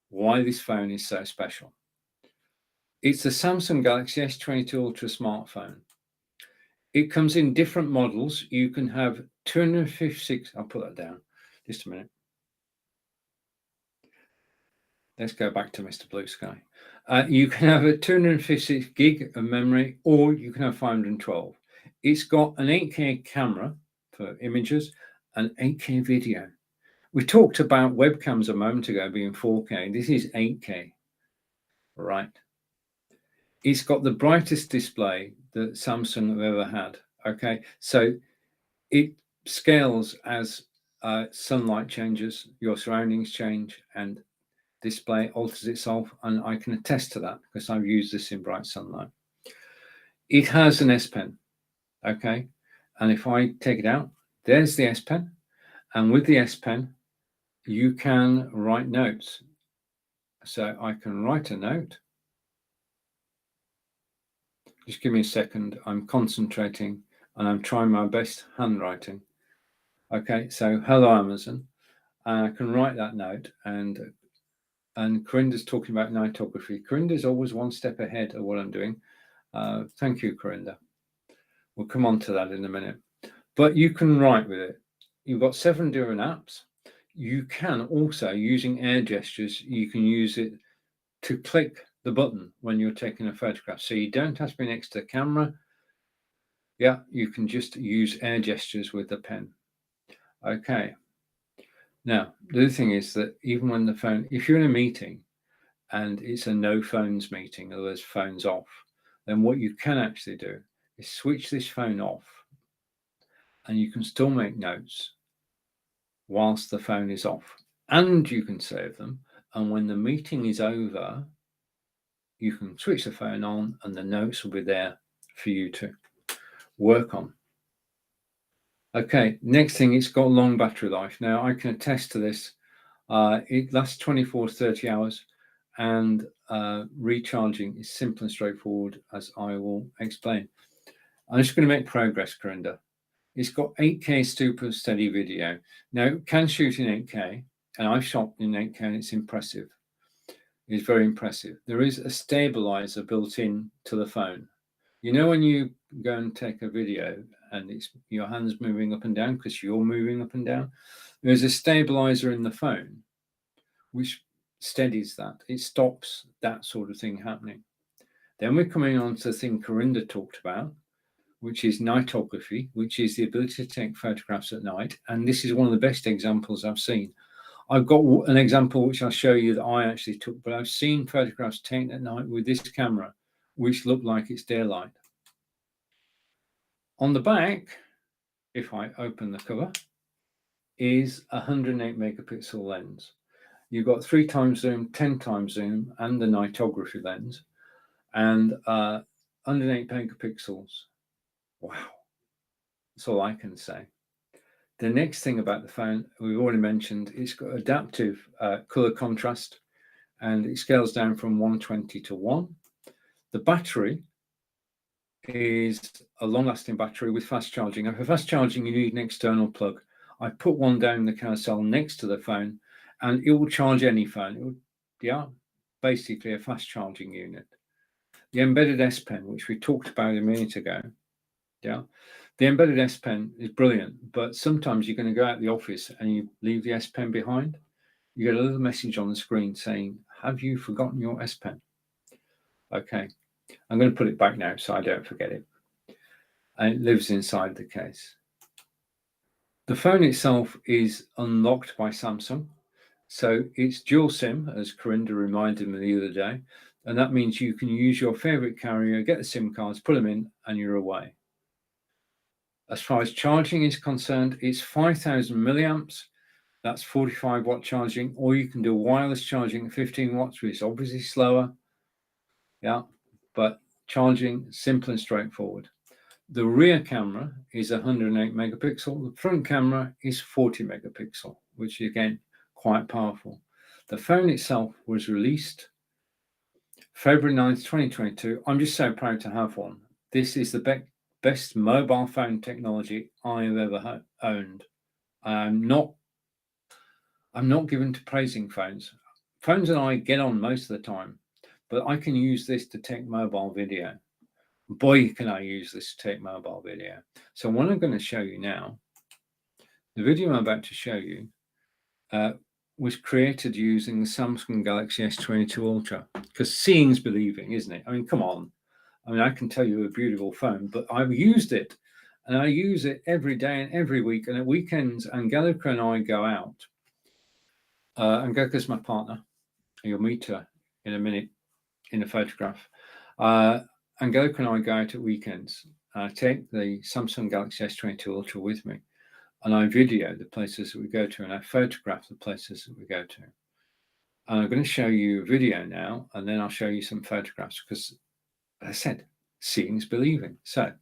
why this phone is so special. It's the Samsung Galaxy S22 Ultra smartphone. It comes in different models. You can have 256, I'll put that down just a minute. Let's go back to Mr. Blue Sky. You can have a 256 gig of memory, or you can have 512. It's got an 8K camera for images and 8K video. We talked about webcams a moment ago being 4K. This is 8K, right? It's got the brightest display that Samsung have ever had. Okay, so it scales as sunlight changes, your surroundings change, and display alters itself, and I can attest to that because I've used this in bright sunlight. It has an S Pen, okay, and if I take it out, there's the S Pen, and with the S Pen, you can write notes. So I can write a note. Just give me a second. I'm concentrating and I'm trying my best handwriting. Okay, so hello Amazon. I can write that note, and Corinda's talking about nightography. Corinda's always one step ahead of what I'm doing. Thank you, Corinda. We'll come on to that in a minute. But you can write with it. You've got 7 different apps. You can also, using air gestures, you can use it to click the button when you're taking a photograph. So you don't have to be next to the camera. Yeah, you can just use air gestures with the pen. Okay. Now, the other thing is that even when the phone, if you're in a meeting and it's a no phones meeting, or there's phones off, then what you can actually do is switch this phone off and you can still make notes whilst the phone is off, and you can save them. And when the meeting is over, you can switch the phone on and the notes will be there for you to work on. Okay, next thing, it's got long battery life. Now, I can attest to this. It lasts 24 to 30 hours, and recharging is simple and straightforward, as I will explain. I'm just going to make progress, Corinda. It's got 8K super steady video. Now, it can shoot in 8K, and I've shot in 8K, and it's impressive. is very impressive. There is a stabilizer built in to the phone. You know, when you go and take a video and it's your hands moving up and down because you're moving up and down, there's a stabilizer in the phone which steadies that. It stops that sort of thing happening. Then we're coming on to the thing Corinda talked about, which is nightography, which is the ability to take photographs at night. And this is one of the best examples I've seen. I've got an example which I'll show you that I actually took, but I've seen photographs taken at night with this camera, which look like it's daylight. On the back, if I open the cover, is a 108 megapixel lens. You've got 3 times zoom, 10 times zoom, and the nightography lens, and 108 megapixels. Wow, that's all I can say. The next thing about the phone, we've already mentioned, it's got adaptive color contrast, and it scales down from 120 to 1. The battery is a long-lasting battery with fast charging. Now, for fast charging, you need an external plug. I put one down the carousel next to the phone, and it will charge any phone. Basically a fast charging unit. The embedded S Pen, which we talked about a minute ago, the embedded S Pen is brilliant, but sometimes you're going to go out the office and you leave the S Pen behind. You get a little message on the screen saying, "Have you forgotten your S Pen?" Okay, I'm going to put it back now so I don't forget it. And it lives inside the case. The phone itself is unlocked by Samsung. So it's dual SIM, as Corinda reminded me the other day. And that means you can use your favorite carrier, get the SIM cards, put them in, and you're away. As far as charging is concerned, it's 5,000 milliamps. That's 45 watt charging, or you can do wireless charging at 15 watts, which is obviously slower. But charging simple and straightforward. The rear camera is 108 megapixel. The front camera is 40 megapixel, which is again quite powerful. The phone itself was released February 9th, 2022. I'm just so proud to have one. This is the best mobile phone technology I've ever owned. I'm not given to praising phones. Phones and I get on most of the time, but I can use this to take mobile video. Boy, can I use this to take mobile video. So what I'm going to show you now, the video I'm about to show you was created using the Samsung Galaxy S22 Ultra, because seeing's believing, isn't it? I mean, come on. I mean, I can tell you a beautiful phone, but I've used it, and I use it every day and every week. And at weekends, Angelica and I go out. Angelica's my partner. You'll meet her in a minute in a photograph. Angelica and I go out at weekends. I take the Samsung Galaxy S22 Ultra with me, and I video the places that we go to, and I photograph the places that we go to. And I'm going to show you a video now, and then I'll show you some photographs, because, as I said, seeing is believing. So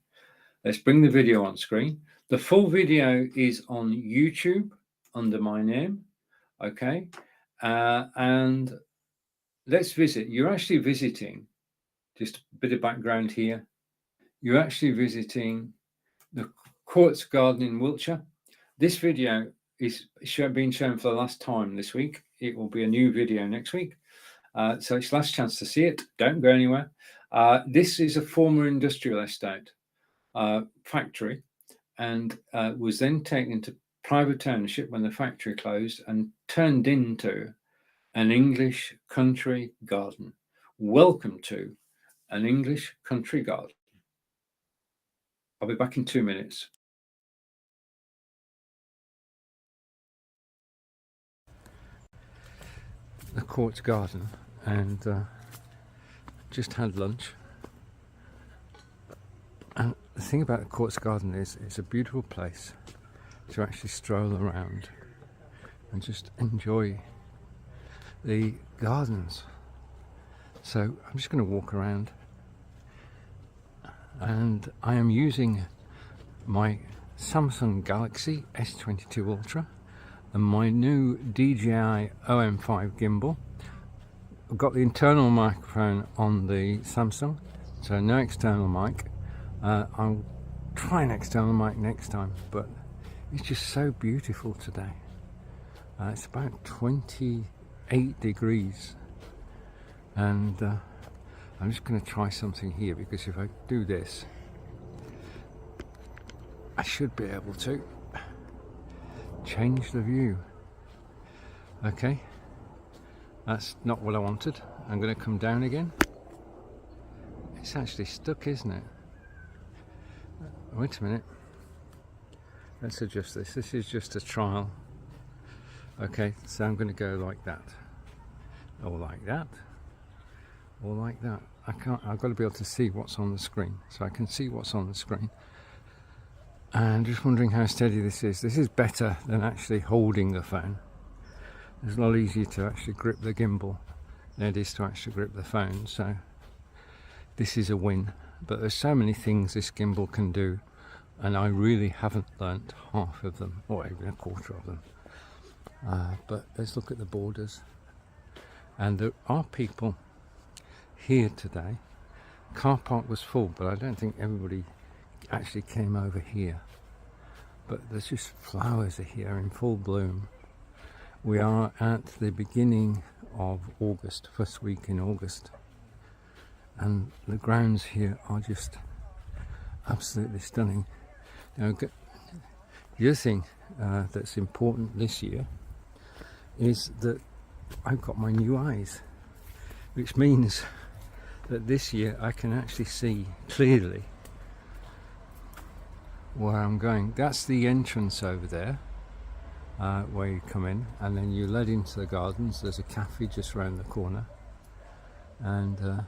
let's bring the video on screen. The full video is on YouTube under my name. Okay. And let's visit. You're actually visiting, just a bit of background here. You're actually visiting the Quartz Garden in Wiltshire. This video is being shown for the last time this week. It will be a new video next week. So it's last chance to see it. Don't go anywhere. This is a former industrial estate factory, and was then taken into private ownership when the factory closed and turned into an English country garden. Welcome to an English country garden. I'll be back in 2 minutes. The Quartz Garden, and just had lunch. And the thing about the Quartz Garden is it's a beautiful place to actually stroll around and just enjoy the gardens. So I'm just going to walk around, and I am using my Samsung Galaxy S22 Ultra and my new DJI OM5 gimbal. I've got the internal microphone on the Samsung, so no external mic. I'll try an external mic next time, but it's just so beautiful today. It's about 28 degrees, And I'm just going to try something here, because if I do this, I should be able to change the view. Okay, that's not what I wanted. I'm going to come down again. It's actually stuck, isn't it? Wait a minute. Let's adjust this. This is just a trial. Okay, so I'm going to go like that, or like that, or like that. I've got to be able to see what's on the screen, so I can see what's on the screen. And I'm just wondering how steady this is. This is better than actually holding the phone. It's a lot easier to actually grip the gimbal than it is to actually grip the phone, so this is a win. But there's so many things this gimbal can do, and I really haven't learnt half of them, or even a quarter of them. But let's look at the borders. And there are people here today. Car park was full, but I don't think everybody actually came over here. But there's just flowers here in full bloom. We are at the beginning of August, first week in August, and the grounds here are just absolutely stunning. Now, the other thing that's important this year is that I've got my new eyes, which means that this year I can actually see clearly where I'm going. That's the entrance over there, where you come in, and then you led into the gardens. There's a cafe just around the corner, and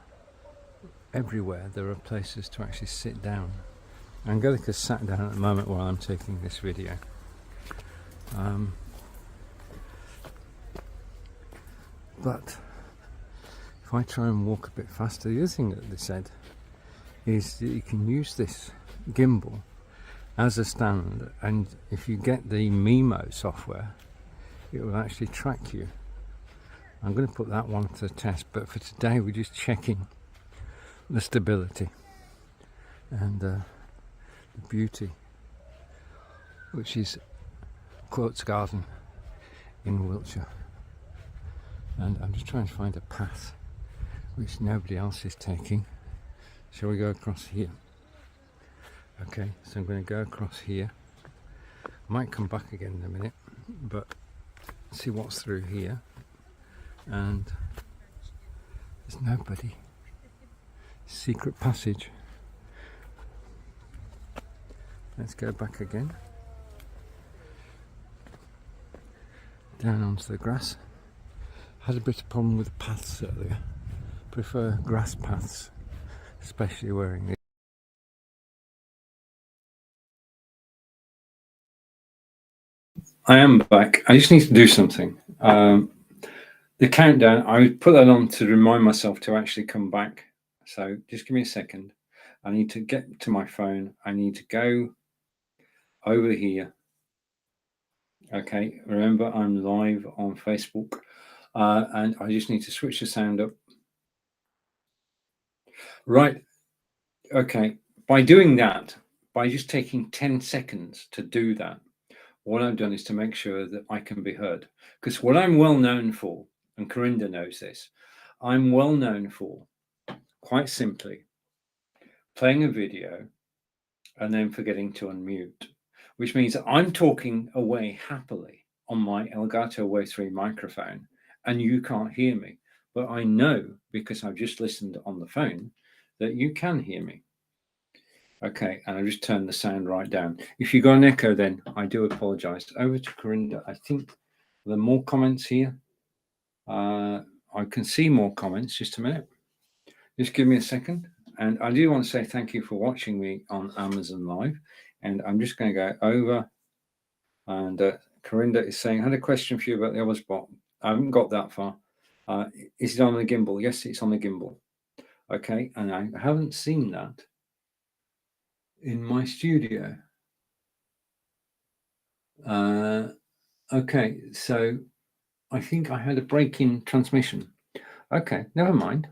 everywhere there are places to actually sit down. Angelica's sat down at the moment while I'm taking this video. But if I try and walk a bit faster, the other thing that they said is that you can use this gimbal as a stand, and if you get the Mimo software, it will actually track you. I'm going to put that one to the test, but for today we're just checking the stability and the beauty, which is Quotes Garden in Wiltshire. And I'm just trying to find a path which nobody else is taking. Shall we go across here? Okay, so I'm going to go across here. I might come back again in a minute, but see what's through here. And there's nobody. Secret passage. Let's go back again. Down onto the grass. Had a bit of problem with paths earlier. Prefer grass paths, especially wearing these. I am back. I just need to do something. The countdown, I would put that on to remind myself to actually come back. So just give me a second. I need to get to my phone. I need to go over here. Okay, remember I'm live on Facebook, and I just need to switch the sound up. Right, okay, by doing that, by just taking 10 seconds to do that, what I've done is to make sure that I can be heard. Because what I'm well known for, and Corinda knows this, I'm well known for, quite simply, playing a video and then forgetting to unmute, which means that I'm talking away happily on my Elgato Wave 3 microphone and you can't hear me. But I know, because I've just listened on the phone, that you can hear me. Okay, and I just turned the sound right down. If you got an echo, then I do apologize. Over to Corinda. I think there are more comments here. I can see more comments. Just a minute. Just give me a second. And I do want to say thank you for watching me on Amazon Live. And I'm just going to go over. And Corinda is saying, I had a question for you about the other spot. I haven't got that far. Is it on the gimbal? Yes, it's on the gimbal. Okay, and I haven't seen that in my studio. Okay, so I think I had a break in transmission. Okay, never mind.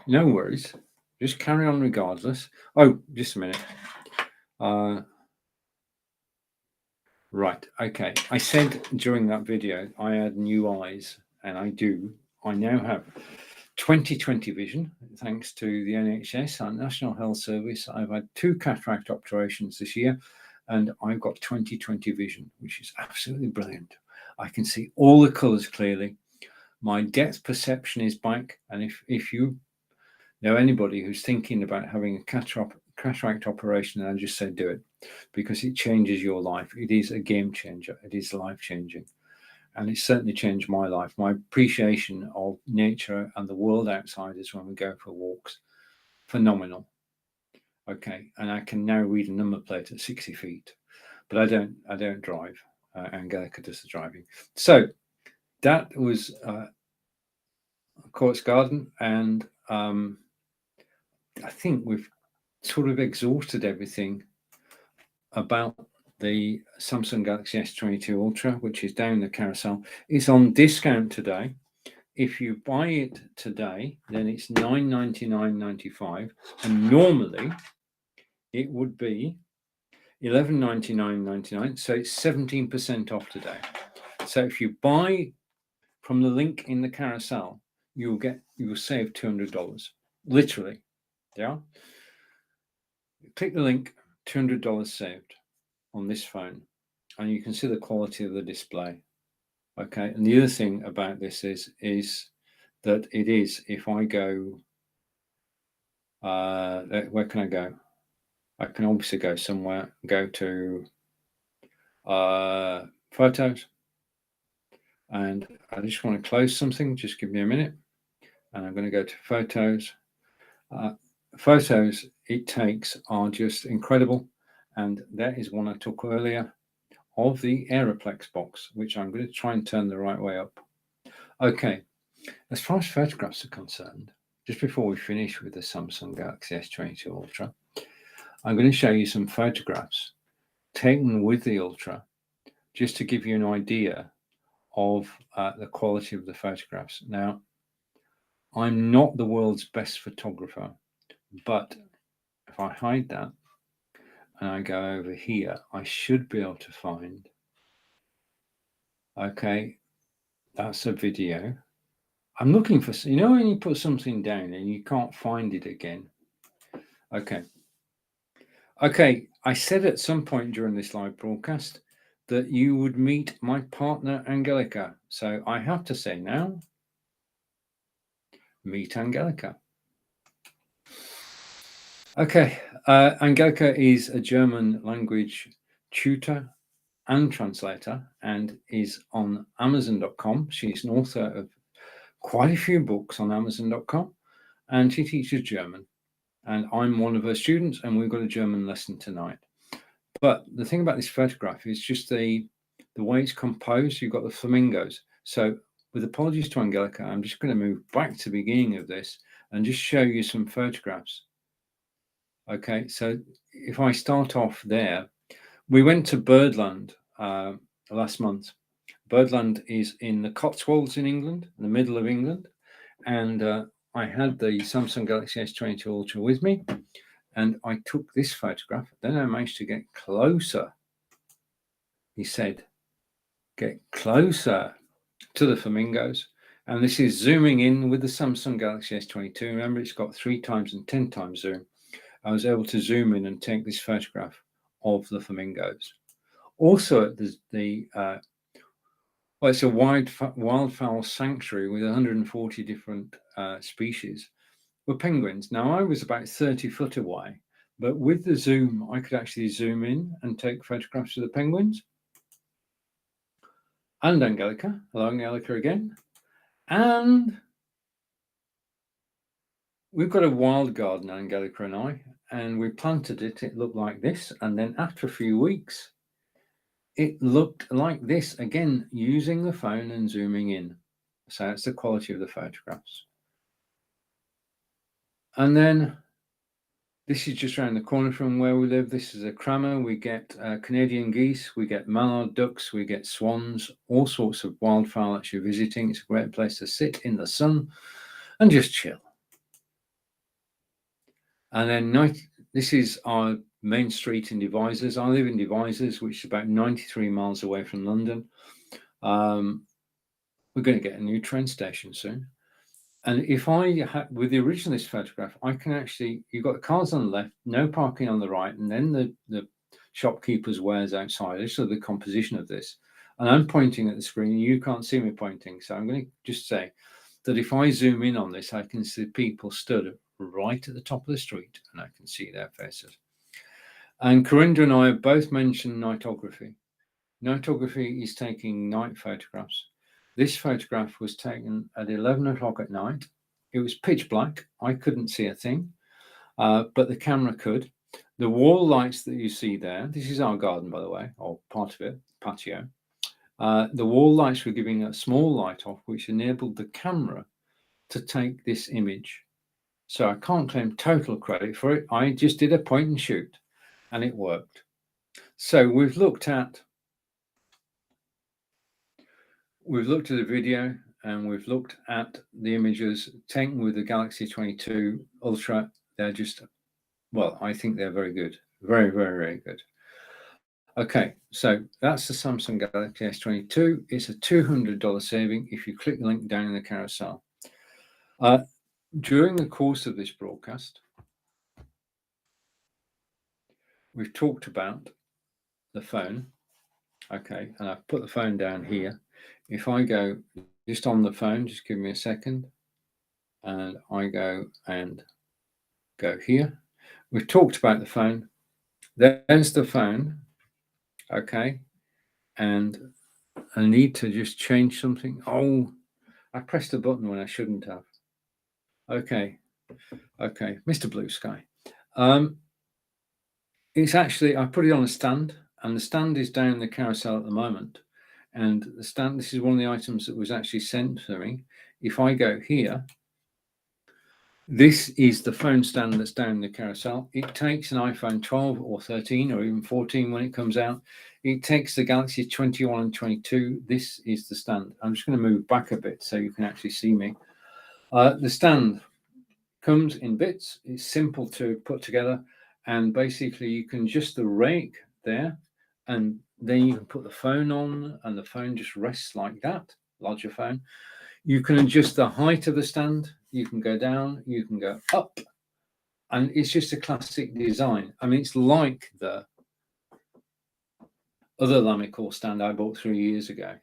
No worries. Just carry on regardless. Oh, just a minute. Right, okay. I said during that video I had new eyes, and I do. I now have 20/20 vision, thanks to the NHS, our National Health Service. I've had 2 cataract operations this year, and I've got 20/20 vision, which is absolutely brilliant. I can see all the colours clearly. My depth perception is back, and if you know anybody who's thinking about having a cataract operation, I just say do it, because it changes your life. It is a game changer. It is life-changing. And it's certainly changed my life. My appreciation of nature and the world outside is when we go for walks. Phenomenal. Okay, and I can now read a number plate at 60 feet, but I don't drive. Angelica does the driving. So that was Quartz Garden, and I think we've sort of exhausted everything about the Samsung Galaxy S22 Ultra, which is down the carousel. It's on discount today. If you buy it today, then it's $999.95, and normally it would be $1199.99. So it's 17% off today. So if you buy from the link in the carousel, you'll save $200, literally. Yeah. Click the link, $200 saved on this phone, and you can see the quality of the display. Okay, and the other thing about this is that it is, if I go, where can I go? I can obviously go somewhere, go to photos, and I just want to close something. Just give me a minute, and I'm going to go to photos. Photos it takes are just incredible, and that is one I took earlier of the Aeropex box, which I'm going to try and turn the right way up. Okay, as far as photographs are concerned, just before we finish with the Samsung Galaxy S22 Ultra, I'm going to show you some photographs taken with the Ultra, just to give you an idea of the quality of the photographs. Now, I'm not the world's best photographer, but if I hide that and I go over here, I should be able to find, okay, that's a video. I'm looking for, you know, when you put something down and you can't find it again. Okay. I said at some point during this live broadcast that you would meet my partner, Angelica. So I have to say now, meet Angelica. Okay. Angelica is a German language tutor and translator and is on Amazon.com. She's an author of quite a few books on Amazon.com, and she teaches German. And I'm one of her students, and we've got a German lesson tonight. But the thing about this photograph is just the way it's composed. You've got the flamingos. So with apologies to Angelica, I'm just going to move back to the beginning of this and just show you some photographs. Okay, so if I start off there, we went to Birdland last month. Birdland is in the Cotswolds in England, in the middle of England. And I had the Samsung Galaxy S22 Ultra with me, and I took this photograph. Then I managed to get closer. He said, get closer to the flamingos. And this is zooming in with the Samsung Galaxy S22. Remember, it's got 3x and 10x zoom. I was able to zoom in and take this photograph of the flamingos. Also at well, it's a wildfowl sanctuary with 140 different species, were penguins. Now, I was about 30 foot away, but with the zoom, I could actually zoom in and take photographs of the penguins. And Angelica. Hello, Angelica again. And we've got a wild garden, Angelica and I, and we planted it. It looked like this. And then after a few weeks, it looked like this, again, using the phone and zooming in. So that's the quality of the photographs. And then this is just around the corner from where we live. This is a crammer. We get Canadian geese, we get mallard ducks, we get swans, all sorts of wildfowl that you're visiting. It's a great place to sit in the sun and just chill. And then this is our main street in Devizes. I live in Devizes, which is about 93 miles away from London. We're going to get a new train station soon. And if I had, with the originalist photograph, I can actually, you've got the cars on the left, no parking on the right, and then the shopkeeper's wares outside. This is the composition of this. And I'm pointing at the screen, and you can't see me pointing. So I'm going to just say that if I zoom in on this, I can see people stood right at the top of the street, and I can see their faces. And Corinda and I have both mentioned nightography. Nightography is taking night photographs. This photograph was taken at 11 o'clock at night. It was pitch black. I couldn't see a thing, but the camera could. The wall lights that you see there, this is our garden, by the way, or part of it, patio. The wall lights were giving a small light off, which enabled the camera to take this image. So I can't claim total credit for it. I just did a point and shoot, and it worked. So we've looked at the video, and we've looked at the images taken with the Galaxy 22 Ultra. They're just, well, I think they're very good. Very, very, very good. Okay, so that's the Samsung Galaxy S22. It's a $200 saving if you click the link down in the carousel. During the course of this broadcast, we've talked about the phone. Okay, and I've put the phone down here. If I go just on the phone, just give me a second, and I go here. We've talked about the phone. There's the phone. Okay, and I need to just change something. Oh, I pressed a button when I shouldn't have. Okay, Mr. Blue Sky. It's actually, I put it on a stand, and the stand is down the carousel at the moment. And the stand, this is one of the items that was actually sent to me. If I go here, this is the phone stand that's down the carousel. It takes an iPhone 12 or 13 or even 14 when it comes out. It takes the Galaxy 21 and 22. This is the stand. I'm just going to move back a bit so you can actually see me. The stand comes in bits. It's simple to put together. And basically you can adjust the rake there, and then you can put the phone on, and the phone just rests like that, larger phone. You can adjust the height of the stand. You can go down, you can go up, and it's just a classic design. I mean, it's like the other Lamicore stand I bought 3 years ago.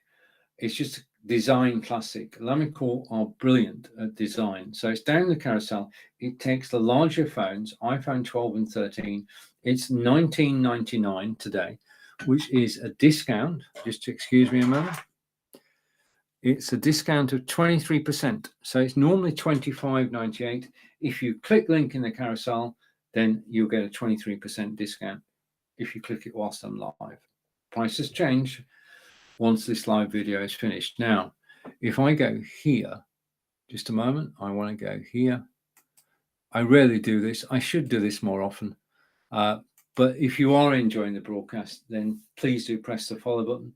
It's just a design classic. Lamicore are brilliant at design. So it's down the carousel. It takes the larger phones, iPhone 12 and 13. It's $19.99 today, which is a discount. Just to excuse me a moment. It's a discount of 23%. So it's normally $25.98. If you click link in the carousel, then you'll get a 23% discount if you click it whilst I'm live. Prices change once this live video is finished. Now, if I go here, just a moment, I want to go here. I rarely do this. I should do this more often. But if you are enjoying the broadcast, then please do press the follow button.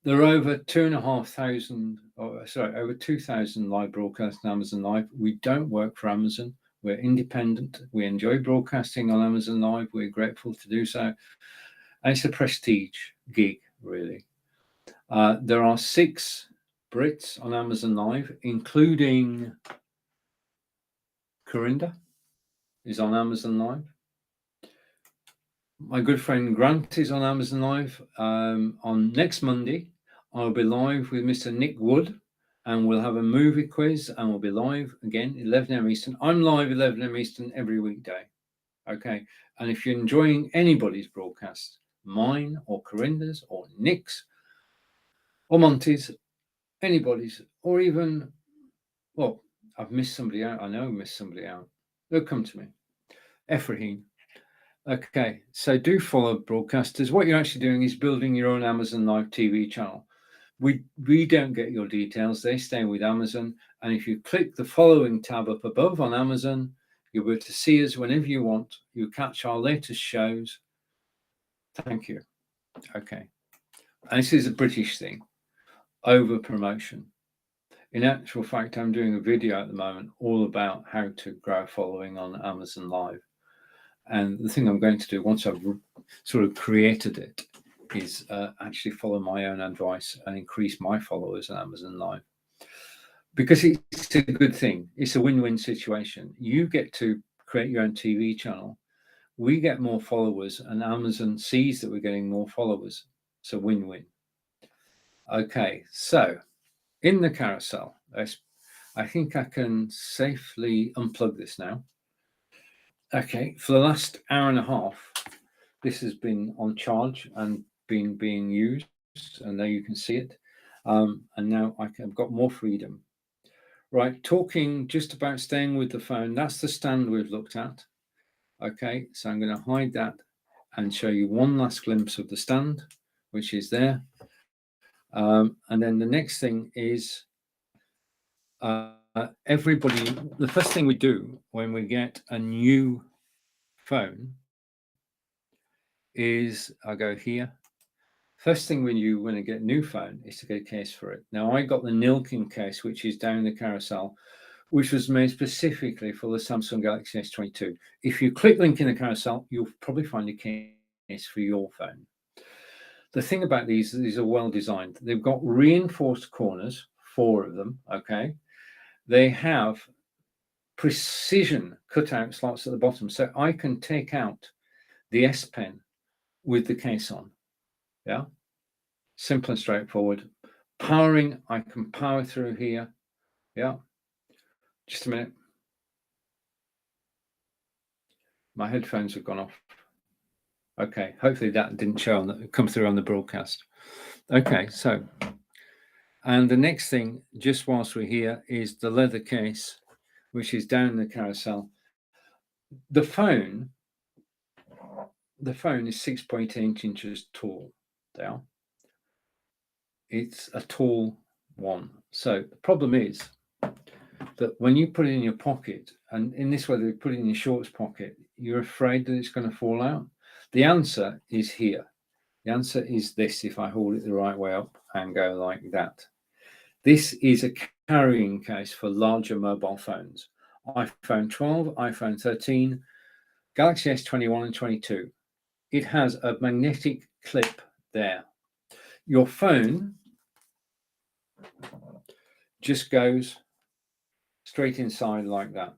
There are over 2,000 live broadcasts on Amazon Live. We don't work for Amazon. We're independent. We enjoy broadcasting on Amazon Live. We're grateful to do so. And it's a prestige gig, really. There are 6 Brits on Amazon Live, including Corinda is on Amazon Live. My good friend Grant is on Amazon Live. On next Monday, I'll be live with Mr. Nick Wood, and we'll have a movie quiz, and we'll be live again 11 a.m. Eastern. I'm live 11 a.m. Eastern every weekday. Okay, and if you're enjoying anybody's broadcast, mine or Corinda's or Nick's or Monty's, anybody's, or even, well, I've missed somebody out. I know I missed somebody out. They'll come to me. Efrahim. Okay, so do follow broadcasters. What you're actually doing is building your own Amazon Live TV channel. We don't get your details. They stay with Amazon. And if you click the following tab up above on Amazon, you'll be able to see us whenever you want. You catch our latest shows. Thank you. Okay. And this is a British thing. Over promotion. In actual fact, I'm doing a video at the moment all about how to grow a following on Amazon Live. And the thing I'm going to do once I've sort of created it is actually follow my own advice and increase my followers on Amazon Live. because it's a good thing. It's a win-win situation. You get to create your own TV channel. We get more followers, and Amazon sees that we're getting more followers. It's a win-win. Okay, so in the carousel, I think I can safely unplug this now. Okay, for the last hour and a half, this has been on charge and been being used, and there you can see it. And now I've got more freedom. Right, talking just about staying with the phone. That's the stand we've looked at. Okay, so I'm going to hide that and show you one last glimpse of the stand, which is there. And then the next thing is everybody, the first thing we do when we get a new phone is I go here. First thing when you want to get a new phone is to get a case for it. Now I got the Nilkin case, which is down the carousel, which was made specifically for the Samsung Galaxy S22. If you click link in the carousel, you'll probably find a case for your phone. The thing about these are well designed. They've got reinforced corners, 4 of them, okay? They have precision cutout slots at the bottom, so I can take out the S Pen with the case on, yeah? Simple and straightforward. Powering, I can power through here, yeah? Just a minute. My headphones have gone off. Okay, hopefully that didn't come through on the broadcast. Okay, so, and the next thing, just whilst we're here, is the leather case, which is down the carousel. The phone is 6.8 inches tall. There, it's a tall one. So the problem is that when you put it in your pocket, and in this way they put it in your shorts pocket, you're afraid that it's going to fall out. The answer is here. The answer is this, if I hold it the right way up and go like that. This is a carrying case for larger mobile phones. iPhone 12, iPhone 13, Galaxy S21 and 22. It has a magnetic clip there. Your phone just goes straight inside like that.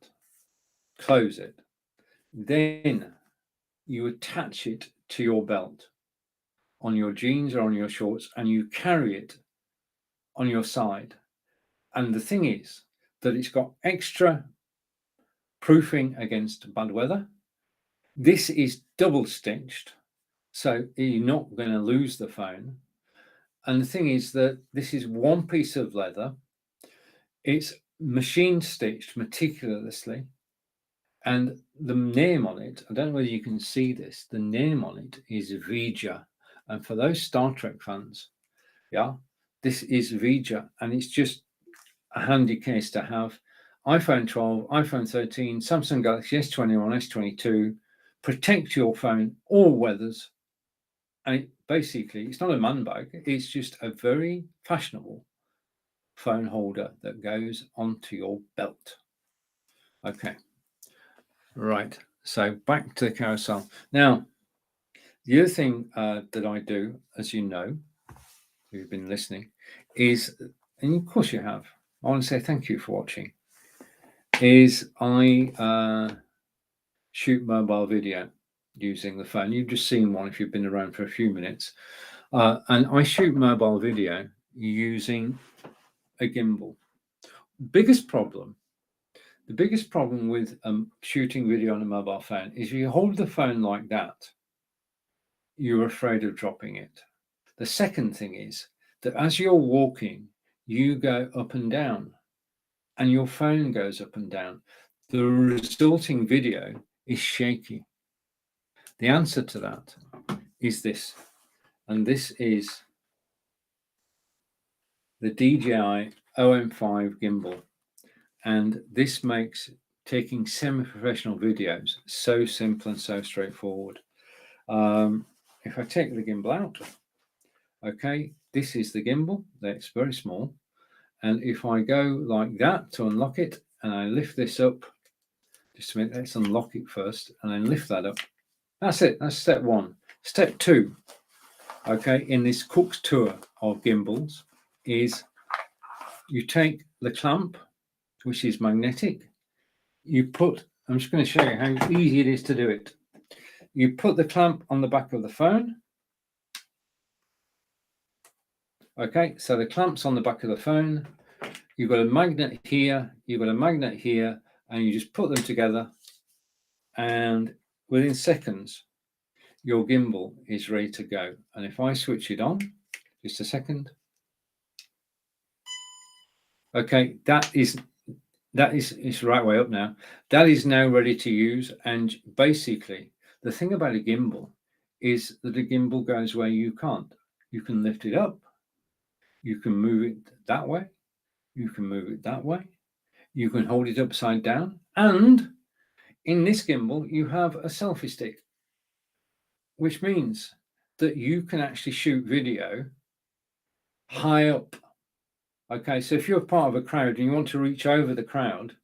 Close it. Then you attach it to your belt on your jeans or on your shorts, and you carry it on your side. And the thing is that it's got extra proofing against bad weather. This is double stitched, so you're not going to lose the phone. And the thing is that this is one piece of leather. It's machine stitched meticulously, and the name on it, I don't know whether you can see this, the name on it is Vija. And for those Star Trek fans, yeah, this is Vija, and it's just a handy case to have. iPhone 12, iPhone 13, Samsung Galaxy S21, S22, protect your phone, all weathers. And basically, it's not a man bag, it's just a very fashionable phone holder that goes onto your belt. Okay, right, so back to the carousel. Now, the other thing that I do, as you know, if you've been listening, is, and of course you have, I want to say thank you for watching, is I shoot mobile video using the phone. You've just seen one if you've been around for a few minutes. And I shoot mobile video using a gimbal. The biggest problem with shooting video on a mobile phone is if you hold the phone like that, you're afraid of dropping it. The second thing is that as you're walking, you go up and down, and your phone goes up and down. The resulting video is shaky. The answer to that is this, and this is the DJI OM5 gimbal, and this makes taking semi-professional videos so simple and so straightforward. If I take the gimbal out, okay, this is the gimbal. That's very small, and if I go like that to unlock it, and I lift this up, just a minute, let's unlock it first, and then lift that up. That's it. That's step one. Step two, okay, in this Cook's tour of gimbals, is you take the clamp, which is magnetic. I'm just going to show you how easy it is to do it. You put the clamp on the back of the phone. Okay, so the clamp's on the back of the phone. You've got a magnet here, you've got a magnet here, and you just put them together, and within seconds, your gimbal is ready to go. And if I switch it on, just a second. Okay, it's right way up now. That is now ready to use. And basically, the thing about a gimbal is that a gimbal goes where you can't. You can lift it up, you can move it that way, you can move it that way, you can hold it upside down, and in this gimbal you have a selfie stick, which means that you can actually shoot video high up. Okay, so if you're part of a crowd and you want to reach over the crowd,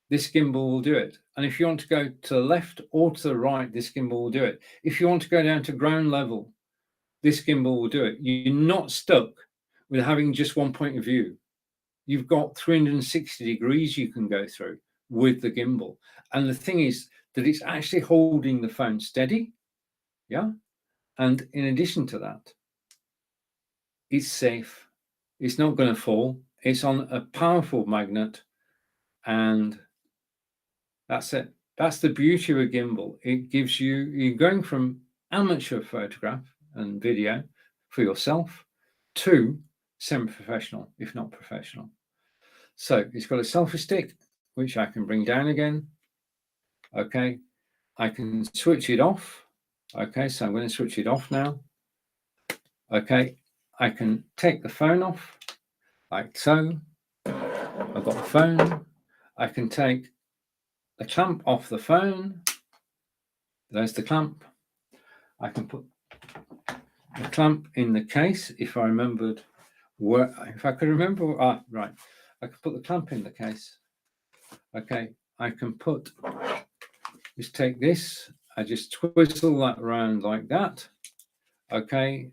this gimbal will do it. And if you want to go to the left or to the right, this gimbal will do it. If you want to go down to ground level, this gimbal will do it. You're not stuck with having just one point of view. You've got 360 degrees you can go through with the gimbal. And the thing is that it's actually holding the phone steady. Yeah. And in addition to that, it's safe. It's not going to fall. It's on a powerful magnet, and that's it. That's the beauty of a gimbal. It gives you're going from amateur photograph and video for yourself to semi-professional, if not professional. So it's got a selfie stick, which I can bring down again. Okay, I can switch it off. Okay, so I'm going to switch it off now. Okay, I can take the phone off like so. I've got the phone. I can take the clamp off the phone. There's the clamp. I can put the clamp in the case if I remembered where, if I could remember. Right. I can put the clamp in the case. Okay. I can just take this. I just twistle that around like that. Okay.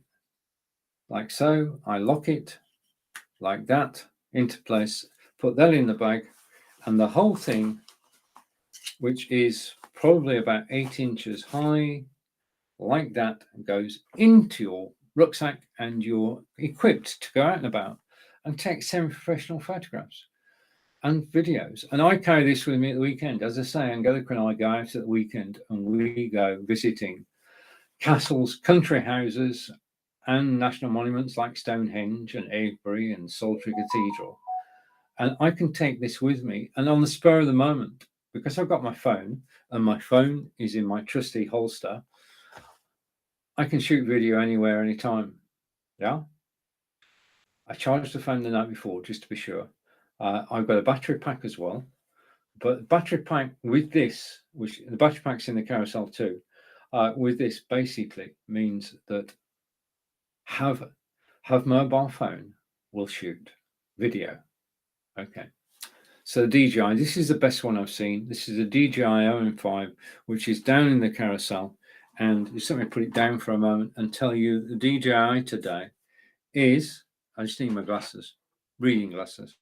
Like so. I lock it like that into place. Put that in the bag, and the whole thing, which is probably about 8 inches high, like that, goes into your rucksack, and you're equipped to go out and about and take semi-professional photographs and videos. And I carry this with me at the weekend. As I say, Angelica and I go out at the weekend and we go visiting castles, country houses, and national monuments like Stonehenge and Avebury and Salisbury Cathedral. And I can take this with me, and on the spur of the moment, because I've got my phone and my phone is in my trusty holster, I can shoot video anywhere, anytime. Yeah. I charged the phone the night before just to be sure. I've got a battery pack as well, but battery pack with this, which the battery pack's in the carousel too, with this basically means that have mobile phone will shoot video. Okay. So the DJI, this is the best one I've seen. This is a DJI OM5, which is down in the carousel. And just let me put it down for a moment and tell you the DJI today is, I just need my glasses, reading glasses,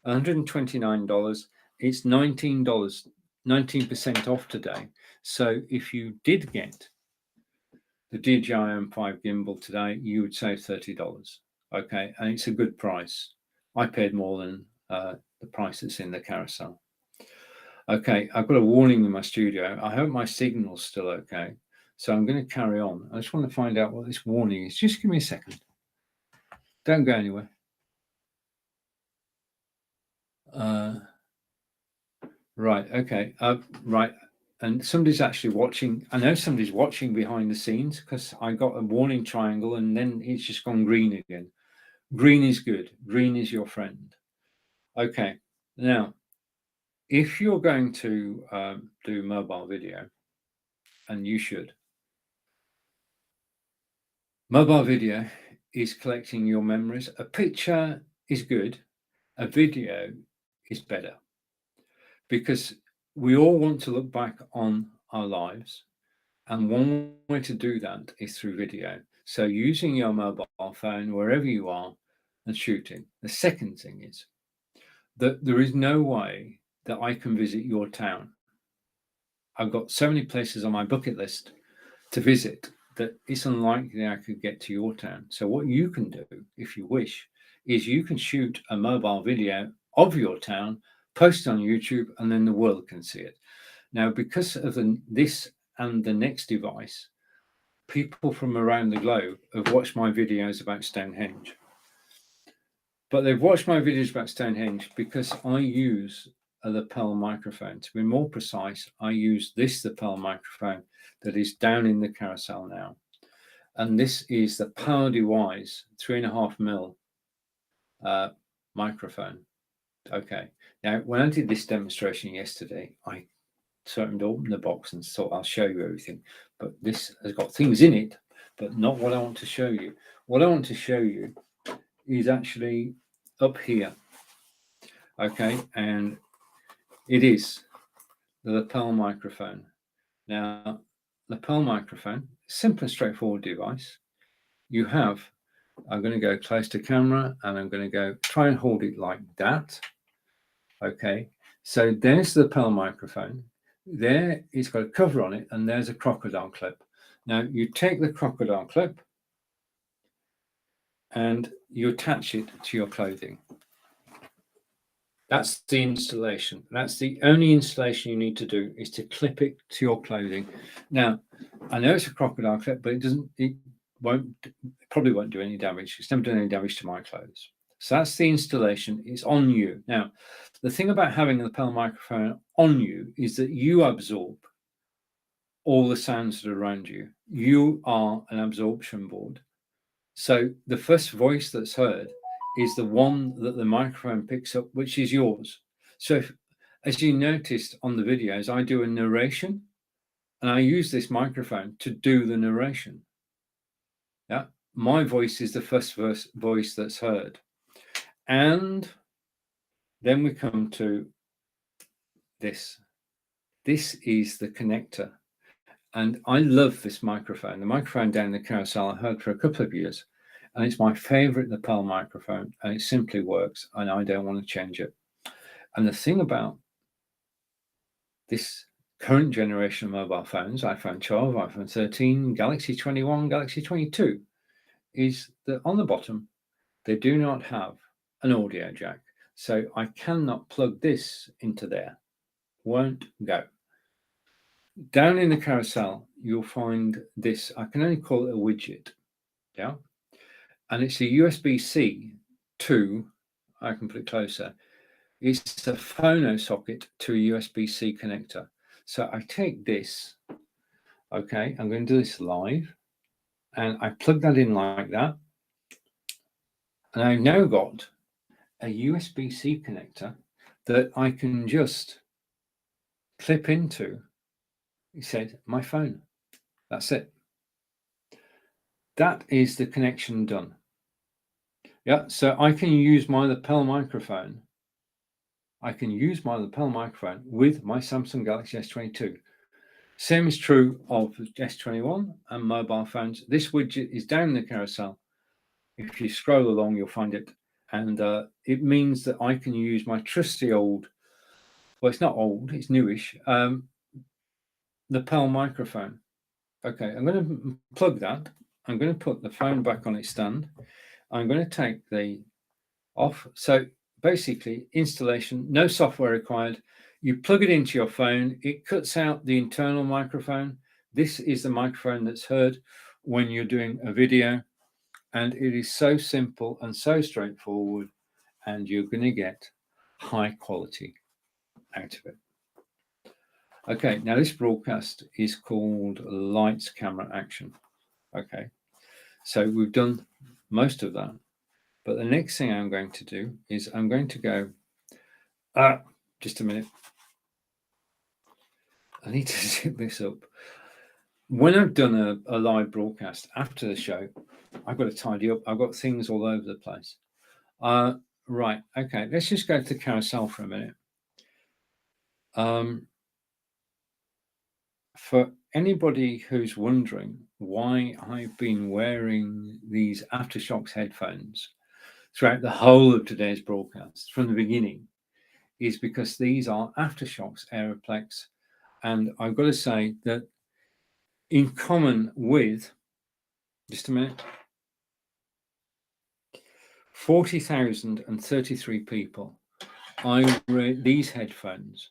$129. It's $19, 19% off today. So if you did get the DJI M5 gimbal today, you would save $30. Okay, and it's a good price. I paid more than the price that's in the carousel. Okay, I've got a warning in my studio. I hope my signal's still okay. So I'm going to carry on. I just want to find out what this warning is. Just give me a second. Don't go anywhere. Right, okay. Right. And somebody's actually watching. I know somebody's watching behind the scenes because I got a warning triangle and then it's just gone green again. Green is good. Green is your friend. Okay. Now, if you're going to do mobile video, and you should, mobile video is collecting your memories. A picture is good. A video is better, because we all want to look back on our lives, and one way to do that is through video. So using your mobile phone wherever you are and shooting. The second thing is that there is no way that I can visit your town. I've got so many places on my bucket list to visit that it's unlikely I could get to your town. So what you can do, if you wish, is you can shoot a mobile video of your town, post it on YouTube, and then the world can see it. Now, because of this and the next device, people from around the globe have watched my videos about Stonehenge. But they've watched my videos about Stonehenge because I use a lapel microphone. To be more precise, I use this lapel microphone that is down in the carousel now. And this is the Power Device 3.5mm microphone. Okay. Now, when I did this demonstration yesterday, I certainly opened the box and thought I'll show you everything. But this has got things in it, but not what I want to show you. What I want to show you is actually up here. Okay, and it is the lapel microphone. Now, lapel microphone, simple and straightforward device. You have, I'm going to go close to camera and I'm going to go try and hold it like that. Okay, so there's the lapel microphone. There it's got a cover on it and there's a crocodile clip. Now you take the crocodile clip and you attach it to your clothing. That's the installation. That's the only installation you need to do, is to clip it to your clothing. Now, I know it's a crocodile clip, but it probably won't do any damage. It's never done any damage to my clothes. So that's the installation. It's on you. Now, the thing about having a lapel microphone on you is that you absorb all the sounds that are around you. You are an absorption board. So the first voice that's heard is the one that the microphone picks up, which is yours. So as you noticed on the videos, I do a narration and I use this microphone to do the narration. Yeah, my voice is the first voice that's heard. And then we come to this. This is the connector. And I love this microphone. The microphone down the carousel I heard for a couple of years. And it's my favorite lapel microphone, and it simply works, and I don't want to change it. And the thing about this current generation of mobile phones, iPhone 12, iPhone 13, Galaxy 21, Galaxy 22, is that on the bottom, they do not have an audio jack. So I cannot plug this into there. Won't go. Down in the carousel, you'll find this, I can only call it a widget. Yeah. And it's a USB-C to, I can put it closer, it's a phono socket to a USB-C connector. So I take this, okay, I'm going to do this live, and I plug that in like that. And I've now got a USB-C connector that I can just clip into, he said, my phone. That's it. That is the connection done. Yeah, so I can use my lapel microphone. I can use my lapel microphone with my Samsung Galaxy S22. Same is true of S21 and mobile phones. This widget is down the carousel. If you scroll along, you'll find it. And it means that I can use my trusty old, well, it's not old, it's newish, lapel microphone. Okay, I'm going to plug that. I'm going to put the phone back on its stand. I'm going to take the off. So basically, installation, no software required. You plug it into your phone. It cuts out the internal microphone. This is the microphone that's heard when you're doing a video. And it is so simple and so straightforward. And you're going to get high quality out of it. Okay, now this broadcast is called Lights, Camera, Action. Okay, so we've done most of that. But the next thing I'm going to do is I'm going to go, just a minute. I need to zip this up. When I've done a live broadcast after the show, I've got to tidy up. I've got things all over the place. Right, okay, let's just go to the carousel for a minute. For anybody who's wondering why I've been wearing these Aftershokz headphones throughout the whole of today's broadcast from the beginning, is because these are Aftershokz Aeropex. And I've got to say that in common with, just a minute, 40,033 people, I rate these headphones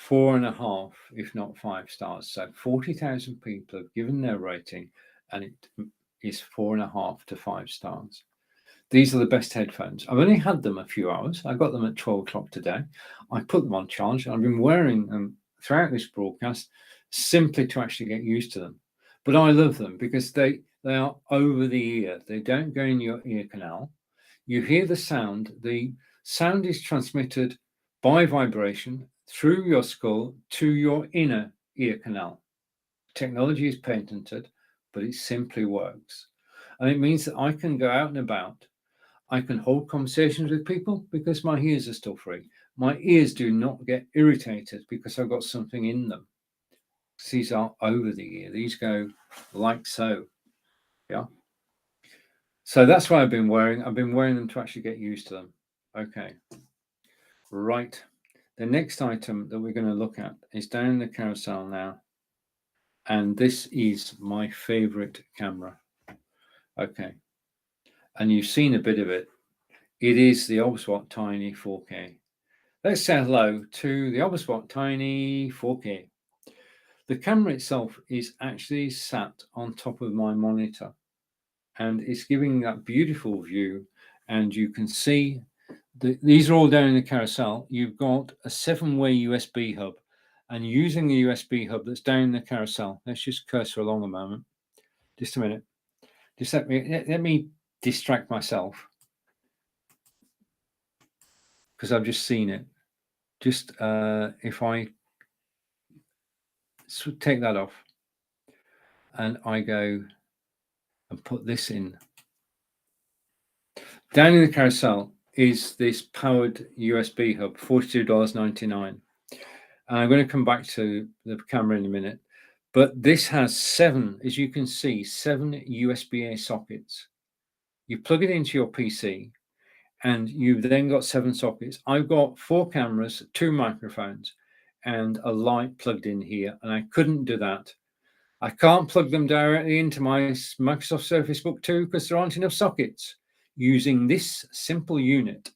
4.5, if not 5 stars. So 40,000 people have given their rating, and it is 4.5 to 5 stars. These are the best headphones. I've only had them a few hours. I got them at 12 o'clock today. I put them on charge. I've been wearing them throughout this broadcast simply to actually get used to them. But I love them because they are over the ear. They don't go in your ear canal. You hear the sound. The sound is transmitted by vibration through your skull to your inner ear canal. Technology is patented, but it simply works. And it means that I can go out and about. I can hold conversations with people because my ears are still free. My ears do not get irritated because I've got something in them. These are over the ear. These go like so. Yeah. So that's why I've been wearing them to actually get used to them. Okay. Right. The next item that we're going to look at is down in the carousel now. And this is my favorite camera. Okay. And you've seen a bit of it. It is the Ultraswat Tiny 4K. Let's say hello to the Ultraswat Tiny 4K. The camera itself is actually sat on top of my monitor, and it's giving that beautiful view. And you can see these are all down in the carousel. You've got a 7-way USB hub, and using the USB hub that's down in the carousel. Let's just cursor along a moment. Just a minute. Just let me distract myself because I've just seen it. Just if I take that off and I go and put this in. Down in the carousel is this powered USB hub, $42.99. And I'm going to come back to the camera in a minute. But this has 7, as you can see, 7 USB-A sockets. You plug it into your PC and you've then got 7 sockets. I've got 4 cameras, 2 microphones, and a light plugged in here. And I couldn't do that. I can't plug them directly into my Microsoft Surface Book 2 because there aren't enough sockets. Using this simple unit,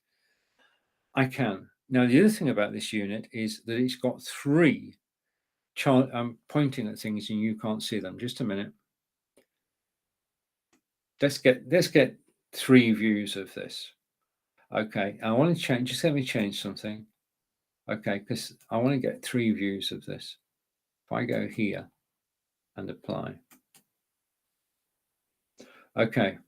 I can. Now, the other thing about this unit is that it's got 3 I'm pointing at things and you can't see them. Just a minute. Let's get 3 views of this. Okay, I want to change. Just let me change something. Okay, because I want to get 3 views of this. If I go here and apply. Okay.